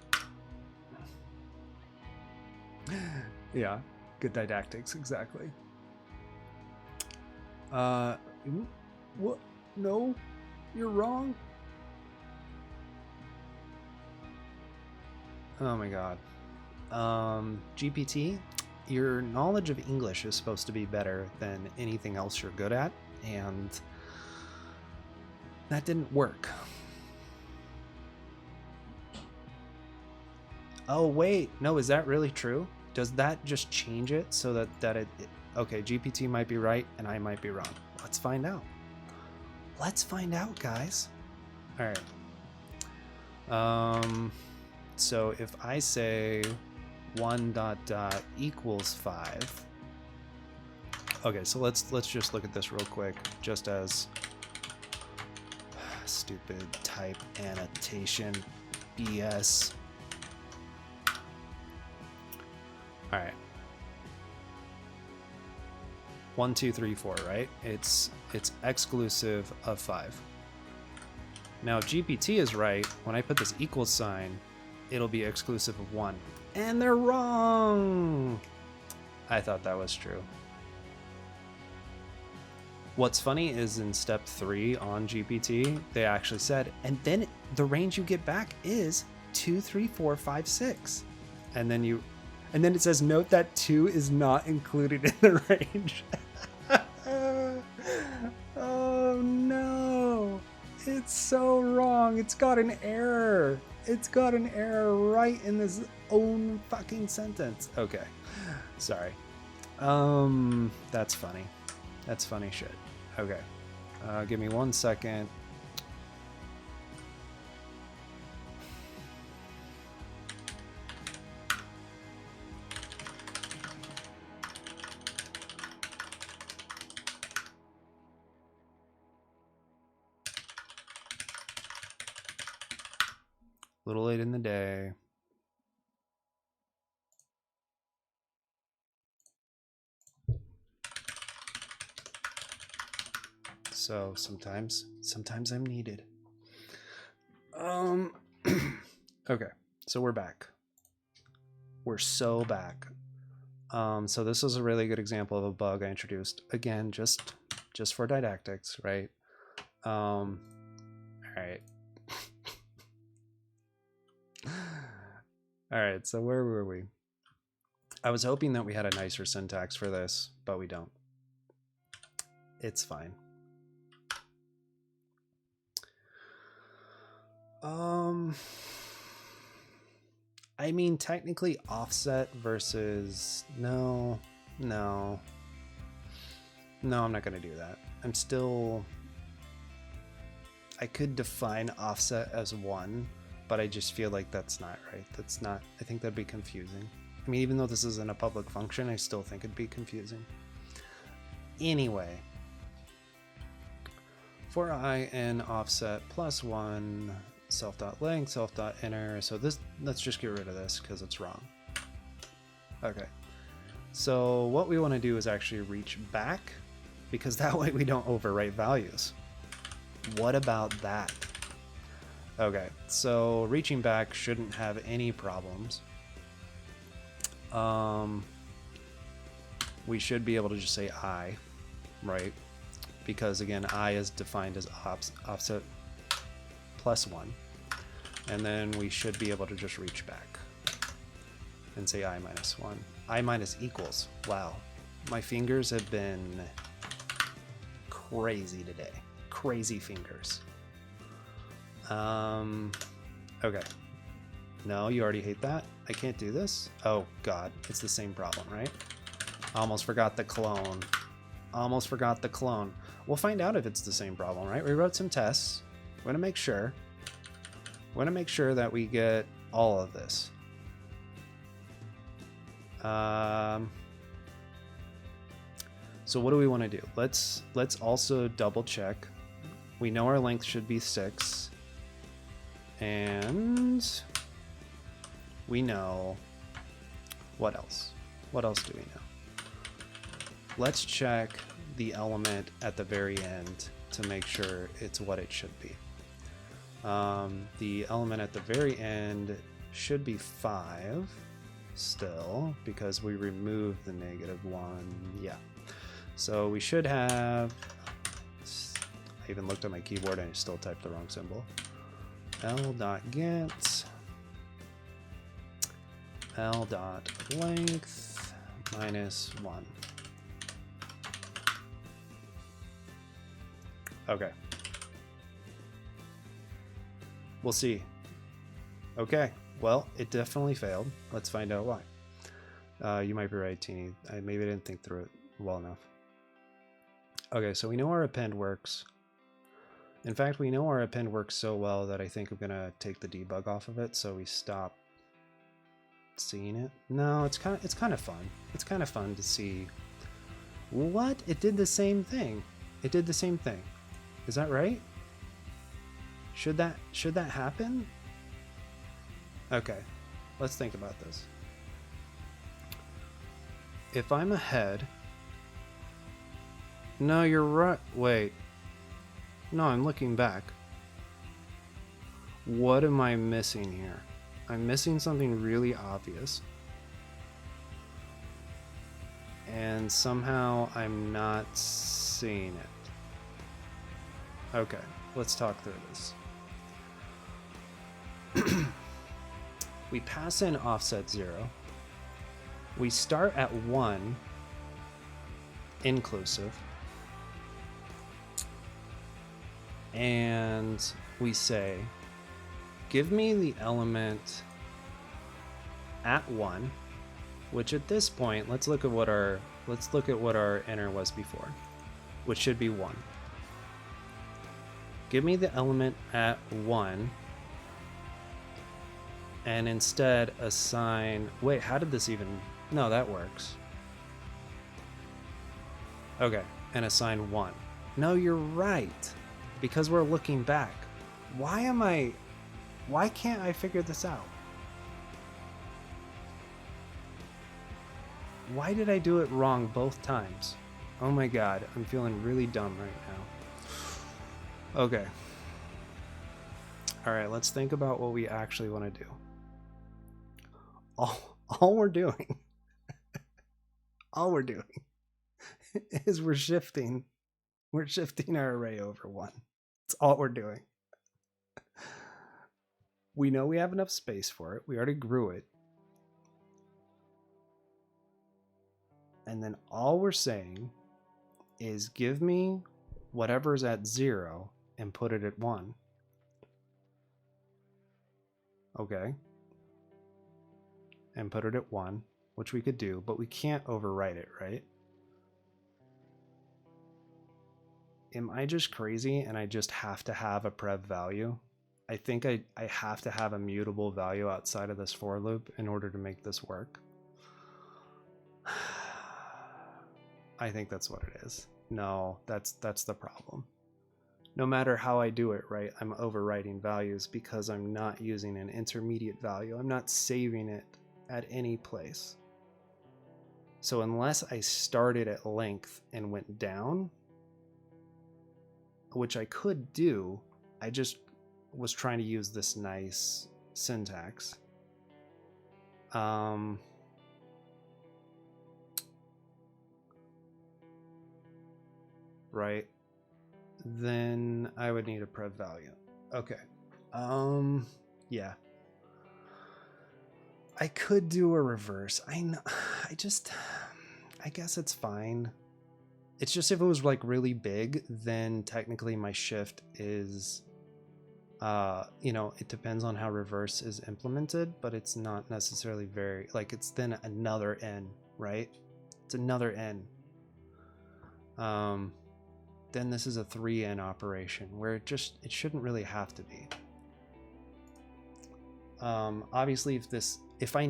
Yeah, good didactics, exactly. What? No, you're wrong. Oh my god. GPT, your knowledge of English is supposed to be better than anything else you're good at, and that didn't work. Oh wait, no, is that really true? Does that just change it so that it okay, GPT might be right and I might be wrong. Let's find out. Let's find out, guys. All right. So if I say 1 dot equals 5. Okay, so let's just look at this real quick, just as stupid type annotation BS. All right. 1, 2, 3, 4, right? It's exclusive of 5. Now, if GPT is right, when I put this equals sign, it'll be exclusive of 1. And they're wrong! I thought that was true. What's funny is in step 3 on GPT, they actually said, and then the range you get back is 2, 3, 4, 5, 6. And then it says, note that 2 is not included in the range. Oh no! It's so wrong. It's got an error. It's got an error right in this own fucking sentence. Okay. Sorry. That's funny. That's funny shit. Okay. Give me 1 second. A little late in the day. So sometimes I'm needed. Okay, so we're back. We're so back. So this is a really good example of a bug I introduced. Again, just for didactics, right? All right. All right, so where were we? I was hoping that we had a nicer syntax for this, but we don't. It's fine. I mean, technically offset versus no, I'm not gonna do that. I could define offset as 1, but I just feel like that's not right. I think that'd be confusing. I mean, even though this isn't a public function, I still think it'd be confusing. Anyway, for I n offset +1, self.length, self.inner. So this, let's just get rid of this because it's wrong. Okay. So what we want to do is actually reach back, because that way we don't overwrite values. What about that? Okay, so reaching back shouldn't have any problems. We should be able to just say I, right? Because again, I is defined as offset +1. And then we should be able to just reach back and say I -1. I minus equals. Wow. My fingers have been crazy today. Crazy fingers. Okay. No, you already hate that? I can't do this? Oh god, it's the same problem, right? Almost forgot the clone. Almost forgot the clone. We'll find out if it's the same problem, right? We wrote some tests. We want to make sure. We want to make sure that we get all of this. So what do we want to do? Let's also double check. We know our length should be 6. And we know what else? What else do we know? Let's check the element at the very end to make sure it's what it should be. The element at the very end should be 5 still, because we removed the -1. Yeah. So we should have, I even looked at my keyboard and I still typed the wrong symbol. L.get L.length -1. Okay. We'll see. Okay. Well, it definitely failed. Let's find out why. You might be right, Teeny. Maybe I didn't think through it well enough. Okay, so we know our append works. In fact, we know our append works so well that I think I'm gonna take the debug off of it, so we stop seeing it. No, it's kind of fun. It's kind of fun to see what it did the same thing. It did the same thing. Is that right? Should that happen? Okay, let's think about this. If I'm ahead, no, you're right. Wait. No, I'm looking back. What am I missing here? I'm missing something really obvious. And somehow I'm not seeing it. Okay, let's talk through this. We pass in offset 0. We start at 1 inclusive. And we say, give me the element at 1, which at this point, let's look at what our inner was before, which should be 1. Give me the element at 1, and instead assign, wait, how did this even, no, that works. Okay, and assign 1. No, you're right. Because we're looking back. Why can't I figure this out? Why did I do it wrong both times? Oh my god, I'm feeling really dumb right now. Okay. Alright, let's think about what we actually want to do. All we're doing is we're shifting our array over 1. That's all we're doing. We know we have enough space for it. We already grew it. And then all we're saying is give me whatever's at 0 and put it at 1. Okay. And put it at 1, which we could do, but we can't overwrite it, right? Am I just crazy and I just have to have a prev value? I think I have to have a mutable value outside of this for loop in order to make this work. I think that's what it is. No, that's the problem. no matter how I do it, right, I'm overwriting values because I'm not using an intermediate value. I'm not saving it at any place. So unless I started at length and went down, which I could do, I just was trying to use this nice syntax. Right, then I would need a prev value. Okay. Yeah, I could do a reverse. I guess it's fine. It's just if it was like really big, then technically my shift is you know, it depends on how reverse is implemented, but it's not necessarily very, like, it's then another n, right? It's another n. Then this is a 3n operation where it shouldn't really have to be. Obviously, if I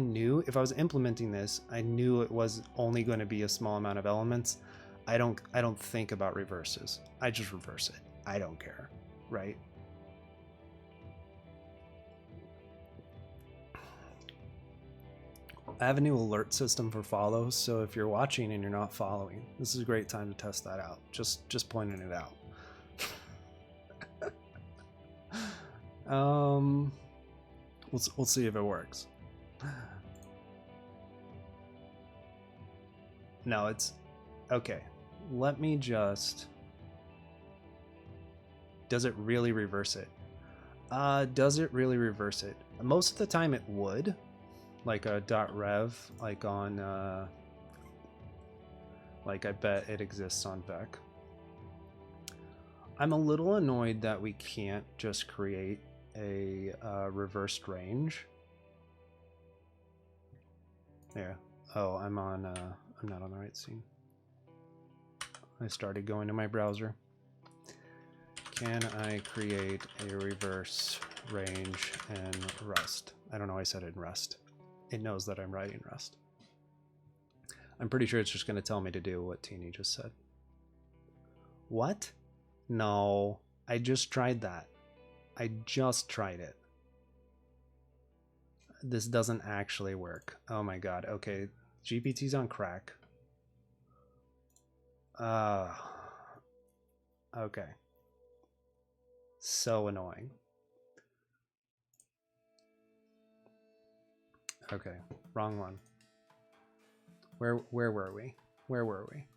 was implementing this, I knew it was only going to be a small amount of elements, I don't think about reverses. I just reverse it. I don't care, right? I have a new alert system for follows, so if you're watching and you're not following, this is a great time to test that out. Just pointing it out. We'll see if it works. No, it's okay. Let me just. Does it really reverse it? Does it really reverse it? Most of the time it would. Like a .rev, like on, like I bet it exists on Vec. I'm a little annoyed that we can't just create a reversed range. Yeah. Oh, I'm not on the right scene. I started going to my browser. Can I create a reverse range in Rust? I don't know why I said it in Rust. It knows that I'm writing Rust. I'm pretty sure it's just going to tell me to do what Teeny just said. What? No, I just tried that. I just tried it. This doesn't actually work. Oh my god. Okay, GPT's on crack. Okay. So annoying. Okay, wrong one. Where were we? Where were we?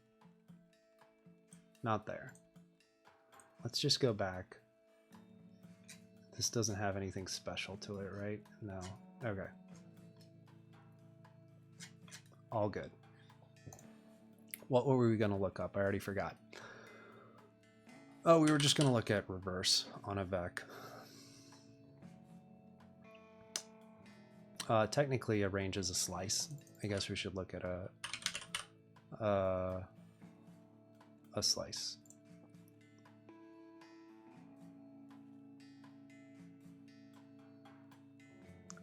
Not there. Let's just go back. This doesn't have anything special to it, right? No. Okay. All good. What were we going to look up? I already forgot. Oh, we were just going to look at reverse on a Vec. Technically, a range is a slice. I guess we should look at a slice.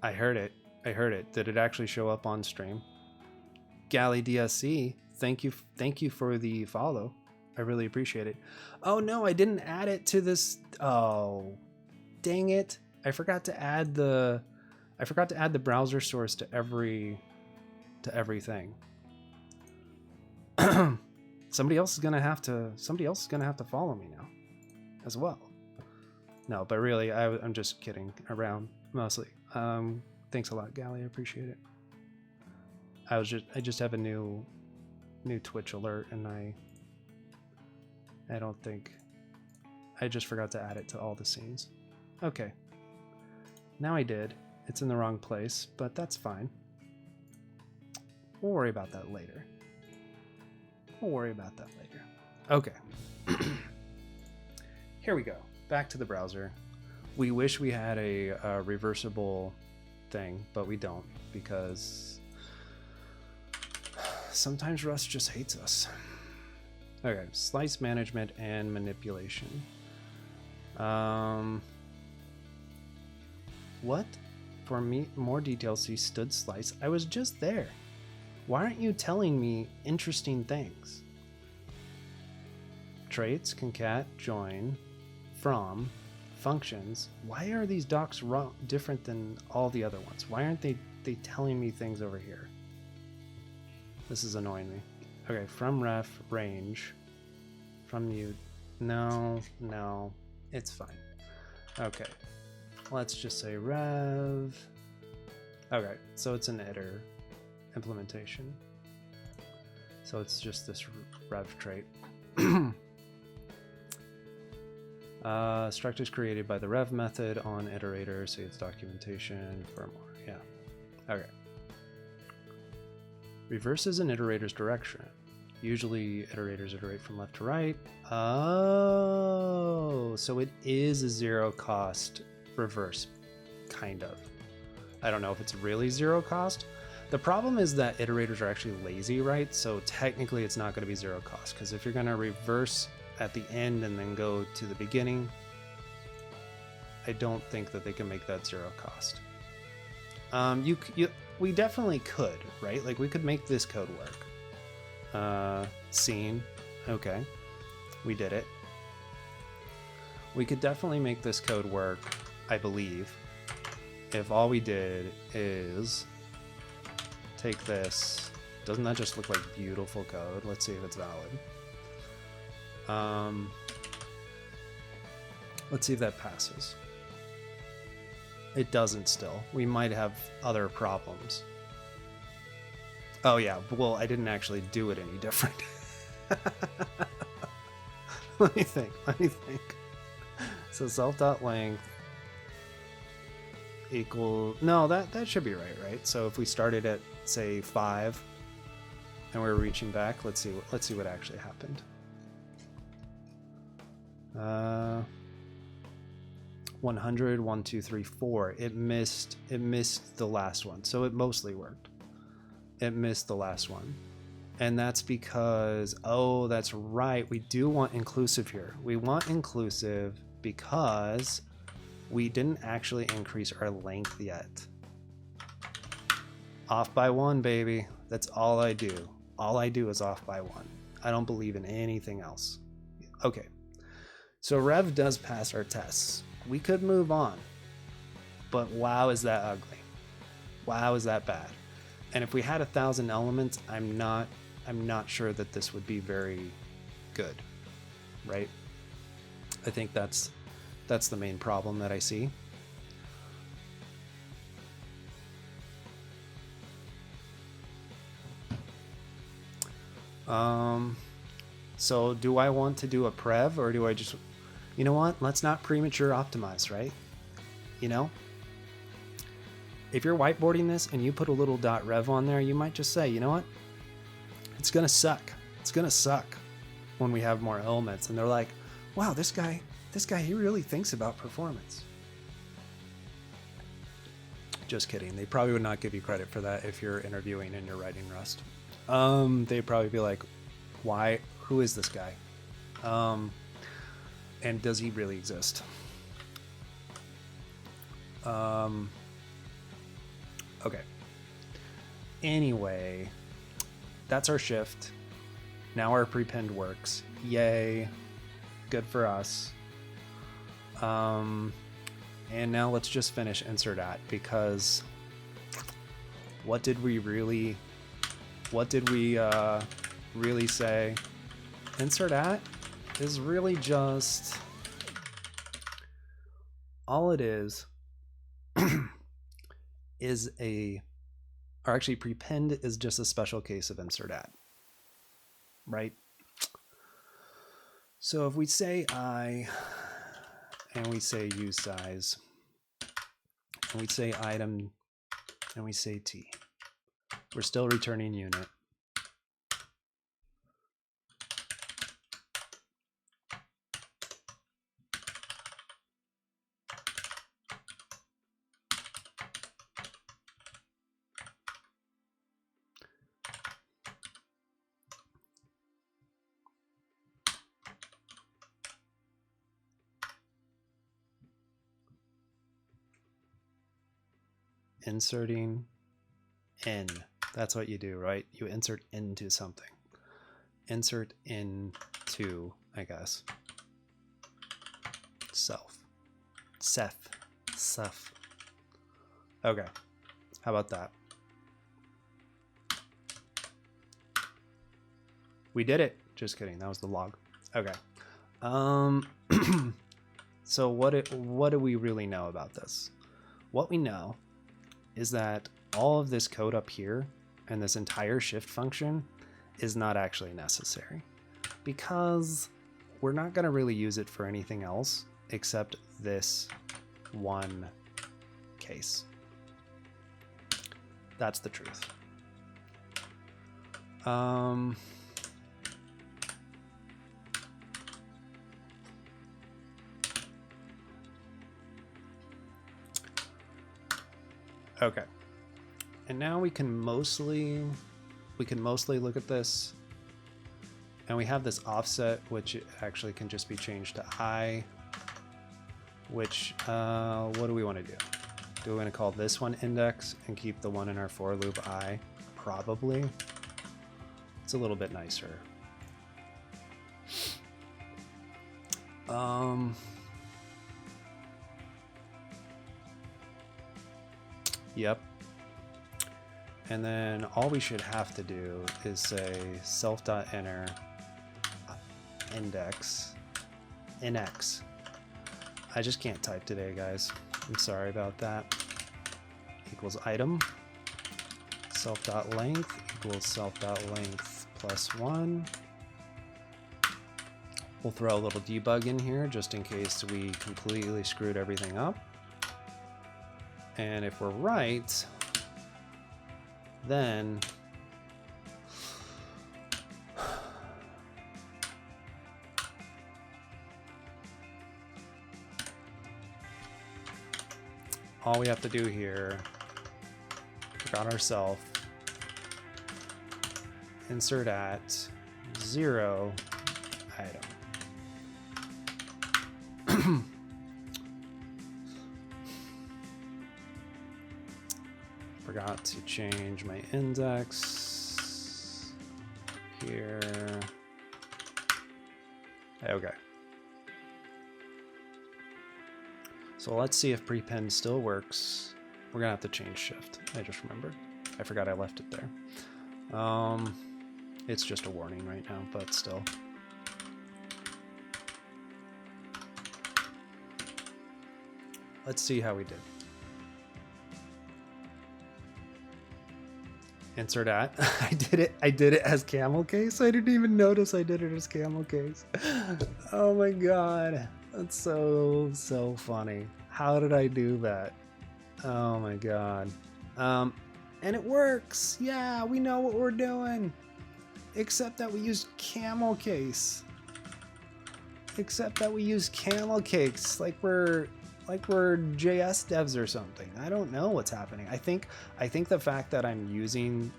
I heard it. I heard it. Did it actually show up on stream? Galley DSC, thank you for the follow. I really appreciate it. Oh no, I didn't add it to this. Oh, dang it! I forgot to add the browser source to everything. Somebody else is gonna have to follow me now, as well. No, but really, I'm just kidding around mostly. Thanks a lot, Gally. I appreciate it. I just have a new Twitch alert, and I don't think I just forgot to add it to all the scenes. Okay. Now I did. It's in the wrong place, but that's fine. We'll worry about that later. Okay. Here we go. Back to the browser. We wish we had a reversible thing, but we don't, because sometimes Rust just hates us. Okay, slice management and manipulation. What? For me, more details, see stood slice. I was just there. Why aren't you telling me interesting things? Traits, concat, join, from functions. Why are these docs different than all the other ones? Why aren't they telling me things over here? This is annoying me. Okay, from ref range, from mute. No, it's fine. Okay, let's just say rev. Okay, so it's an iter implementation. So it's just this rev trait. Struct is created by the rev method on iterator, saves documentation for more. Yeah. Okay. Reverses an iterator's direction. Usually iterators iterate from left to right. Oh, so it is a zero cost reverse, kind of. I don't know if it's really zero cost. The problem is that iterators are actually lazy, right? So technically it's not going to be zero cost, because if you're going to reverse at the end and then go to the beginning, I don't think that they can make that zero cost. We definitely could, right? Like we could make this code work. Scene. Okay. We did it. We could definitely make this code work, I believe, if all we did is take this. Doesn't that just look like beautiful code? Let's see if it's valid. Let's see if that passes. It doesn't still. We might have other problems. Oh yeah, well, I didn't actually do it any different. Let me think. So self.length equal, no, that should be right? So if we started at say 5 and we're reaching back, let's see what actually happened. 100, 1, 2, 3, 4. It missed the last one, so it mostly worked. It missed the last one, and that's because, oh, that's right, we do want inclusive here. We want inclusive because we didn't actually increase our length yet. Off by 1, baby. That's all I do. All I do is off by 1. I don't believe in anything else. Okay, so rev does pass our tests. We could move on, but wow, is that ugly. Wow, is that bad. And if we had 1,000 elements, I'm not sure that this would be very good, right? I think that's the main problem that I see. So do I want to do a prev, or do I just, you know what? Let's not premature optimize, right? You know? If you're whiteboarding this and you put a little .rev on there, you might just say, you know what? It's gonna suck. It's gonna suck when we have more elements. And they're like, wow, this guy, he really thinks about performance. Just kidding. They probably would not give you credit for that if you're interviewing and you're writing Rust. They'd probably be like, why? Who is this guy? And does he really exist? Okay. Anyway, that's our shift. Now our prepend works. Yay. Good for us. And now let's just finish insert at, because what did we really say? Insert at is really just, all it is or actually prepend is just a special case of insert at, right? So if we say I, and we say use size, and we say item, and we say t, we're still returning unit. Inserting in. That's what you do, right? You insert into something. Insert into, I guess. self. Okay, how about that? We did it. Just kidding. That was the log. Okay. So what do we really know about this? What we know is that all of this code up here and this entire shift function is not actually necessary, because we're not going to really use it for anything else except this one case. That's the truth. Okay, and now we can mostly look at this, and we have this offset, which actually can just be changed to I, which what do we want to do? Do we want to call this one index and keep the one in our for loop I? Probably. It's a little bit nicer. Yep. And then all we should have to do is say self.inner index nx. I just can't type today, guys. I'm sorry about that. Equals item. Self.length equals self.length plus 1. We'll throw a little debug in here just in case we completely screwed everything up. And if we're right, then all we have to do here, forgot ourselves, insert at 0 item. Forgot to change my index here. Okay. So let's see if prepend still works. We're gonna have to change shift. I just remembered. I forgot I left it there. It's just a warning right now, but still. Let's see how we did. Insert at. I did it as camel case. I didn't even notice I did it as camel case. Oh my god. That's so funny. How did I do that? Oh my god. And it works. Yeah, we know what we're doing. Except that we use camel case. Except that we use camel case like we're JS devs or something. I don't know what's happening. I think the fact that I'm using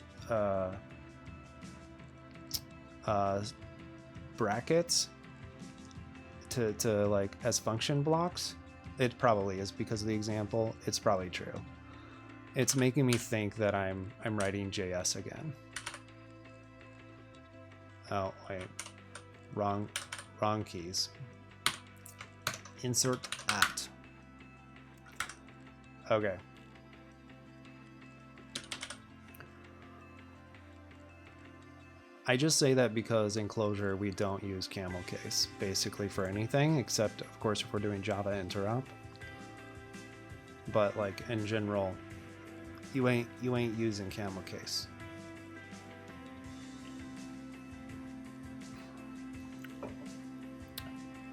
brackets to like as function blocks, it probably is because of the example. It's probably true. It's making me think that I'm writing JS again. Oh wait, wrong keys. Insert at. Okay. I just say that because in Clojure we don't use camel case basically for anything except of course if we're doing Java interop. But like in general, you ain't using camel case.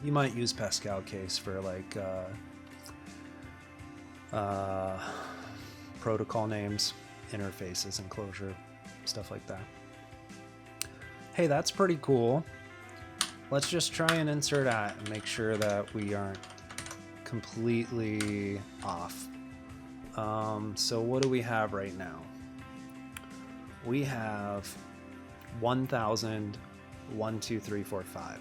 You might use Pascal case for like protocol names, interfaces, and Clojure, stuff like that. Hey, that's pretty cool. Let's just try and insert at and make sure that we aren't completely off. So what do we have right now? We have 1000, 1, 2, 3, 4, 5.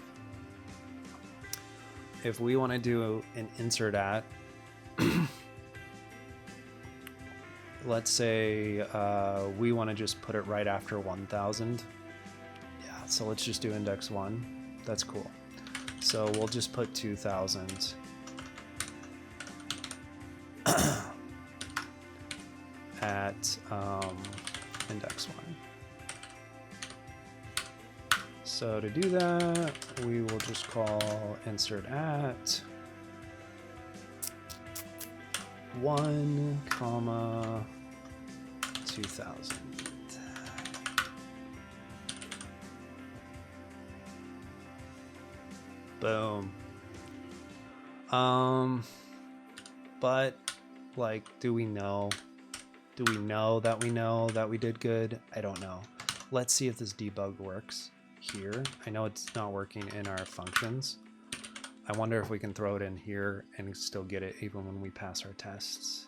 If we want to do an insert at, let's say we want to just put it right after 1000. Yeah, so let's just do index 1. That's cool. So we'll just put 2000 at index 1. So to do that, we will just call insert at 1, 2000. Boom. But like, do we know that we did good? I don't know. Let's see if this debug works here. I know it's not working in our functions. I wonder if we can throw it in here and still get it even when we pass our tests.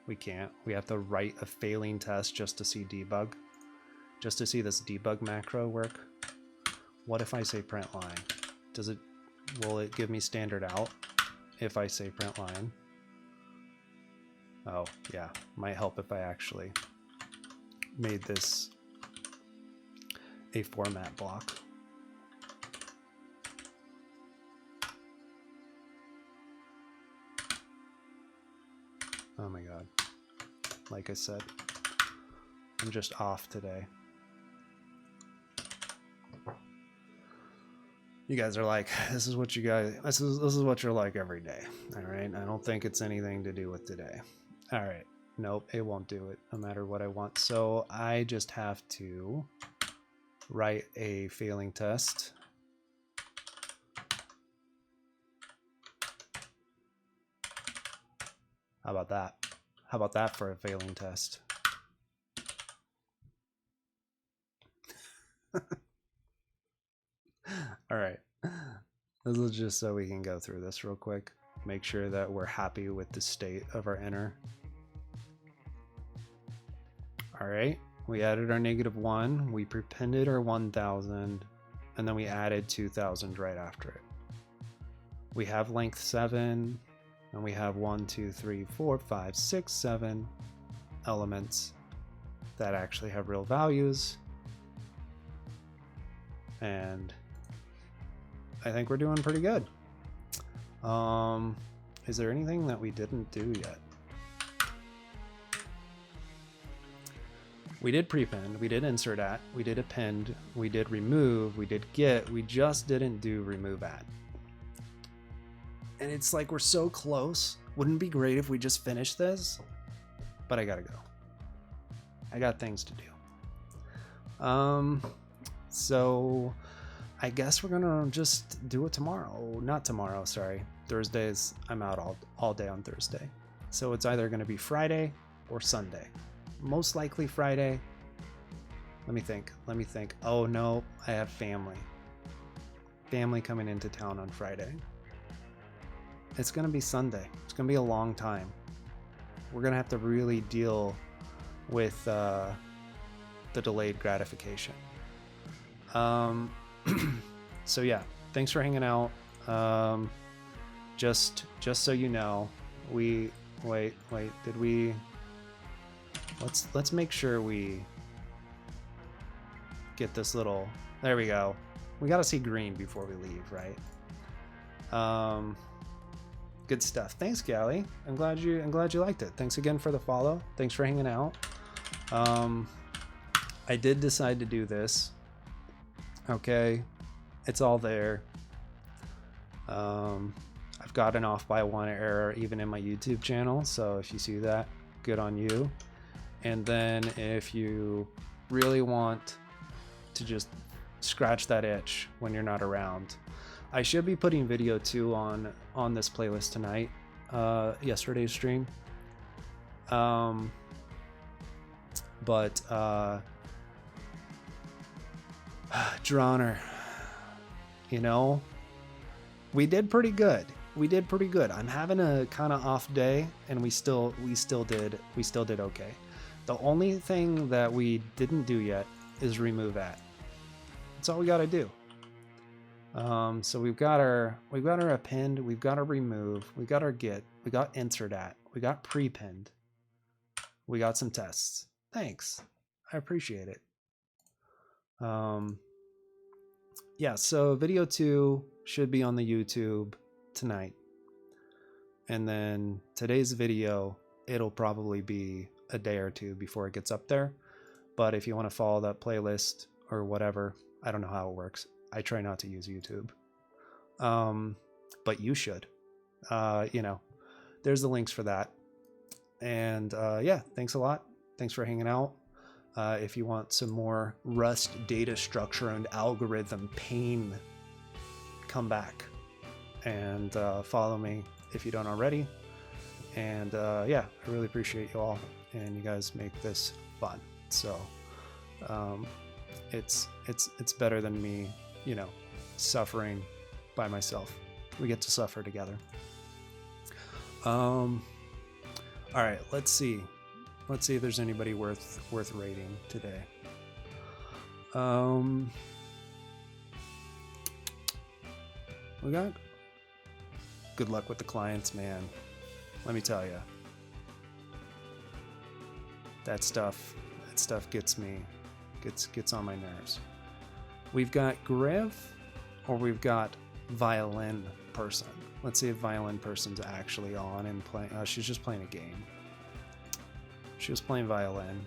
We can't. We have to write a failing test just to see debug, just to see this debug macro work. What if I say print line? Will it give me standard out if I say print line? Oh yeah, might help if I actually made this a format block. Oh my god. Like I said, I'm just off today. You guys are like, this is what you're like every day. All right. I don't think it's anything to do with today. All right. Nope, it won't do it no matter what I want. So I just have to write a failing test. How about that? How about that for a failing test? All right. This is just so we can go through this real quick. Make sure that we're happy with the state of our inner. All right. We added our -1. We prepended our 1000. And then we added 2000 right after it. We have length 7. And we have 1, 2, 3, 4, 5, 6, 7 elements that actually have real values. And I think we're doing pretty good. Is there anything that we didn't do yet? We did prepend, we did insert at, we did append, we did remove, we did get, we just didn't do remove at. And it's like we're so close. Wouldn't it be great if we just finished this? But I gotta go. I got things to do. So I guess we're gonna just do it tomorrow. Not tomorrow, sorry. Thursdays, I'm out all day on Thursday. So it's either gonna be Friday or Sunday. Most likely Friday. Let me think. Oh no, I have family. Family coming into town on Friday. It's gonna be Sunday. It's gonna be a long time. We're gonna have to really deal with the delayed gratification. So yeah, thanks for hanging out. Just so you know, we wait, did we, let's make sure we get this little, there we go. We got to see green before we leave, right? Good stuff. Thanks, Gally. I'm glad you liked it. Thanks again for the follow. Thanks for hanging out. I did decide to do this. Okay, it's all there. I've got an off by 1 error even in my YouTube channel, so if you see that, good on you. And then if you really want to just scratch that itch when you're not around, I should be putting video 2 on this playlist tonight, yesterday's stream. Droner, you know, we did pretty good. I'm having a kind of off day, and we still did okay. The only thing that we didn't do yet is remove at. That's all we got to do. So we've got our append, we've got our remove, we got our get, we got insert at, we got prepend, we got some tests. Thanks, I appreciate it. Yeah, so video 2 should be on the YouTube tonight. and then today's video, it'll probably be a day or two before it gets up there. But if you want to follow that playlist or whatever, I don't know how it works. I try not to use YouTube. But you should. You know, there's the links for that. And yeah, thanks a lot. Thanks for hanging out. If you want some more Rust data structure and algorithm pain, come back and follow me if you don't already. And yeah, I really appreciate you all, and you guys make this fun. So it's better than me, you know, suffering by myself. We get to suffer together. All right, let's see if there's anybody worth rating today. We got good luck with the clients, man. Let me tell you, that stuff gets on my nerves. We've got Griff, or we've got Violin Person. Let's see if Violin Person's actually on and playing. She's just playing a game. She was playing violin.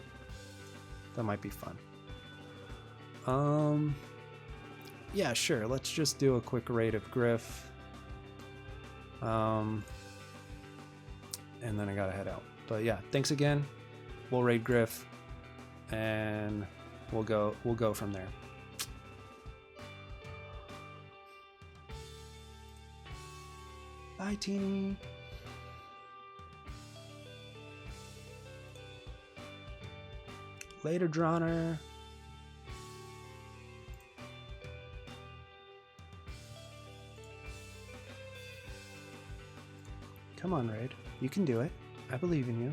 That might be fun. Yeah, sure. Let's just do a quick raid of Griff. And then I gotta head out. But yeah, thanks again. We'll raid Griff, and we'll go from there. Bye, Teeny. Later, Droner. Come on, Raid. You can do it. I believe in you.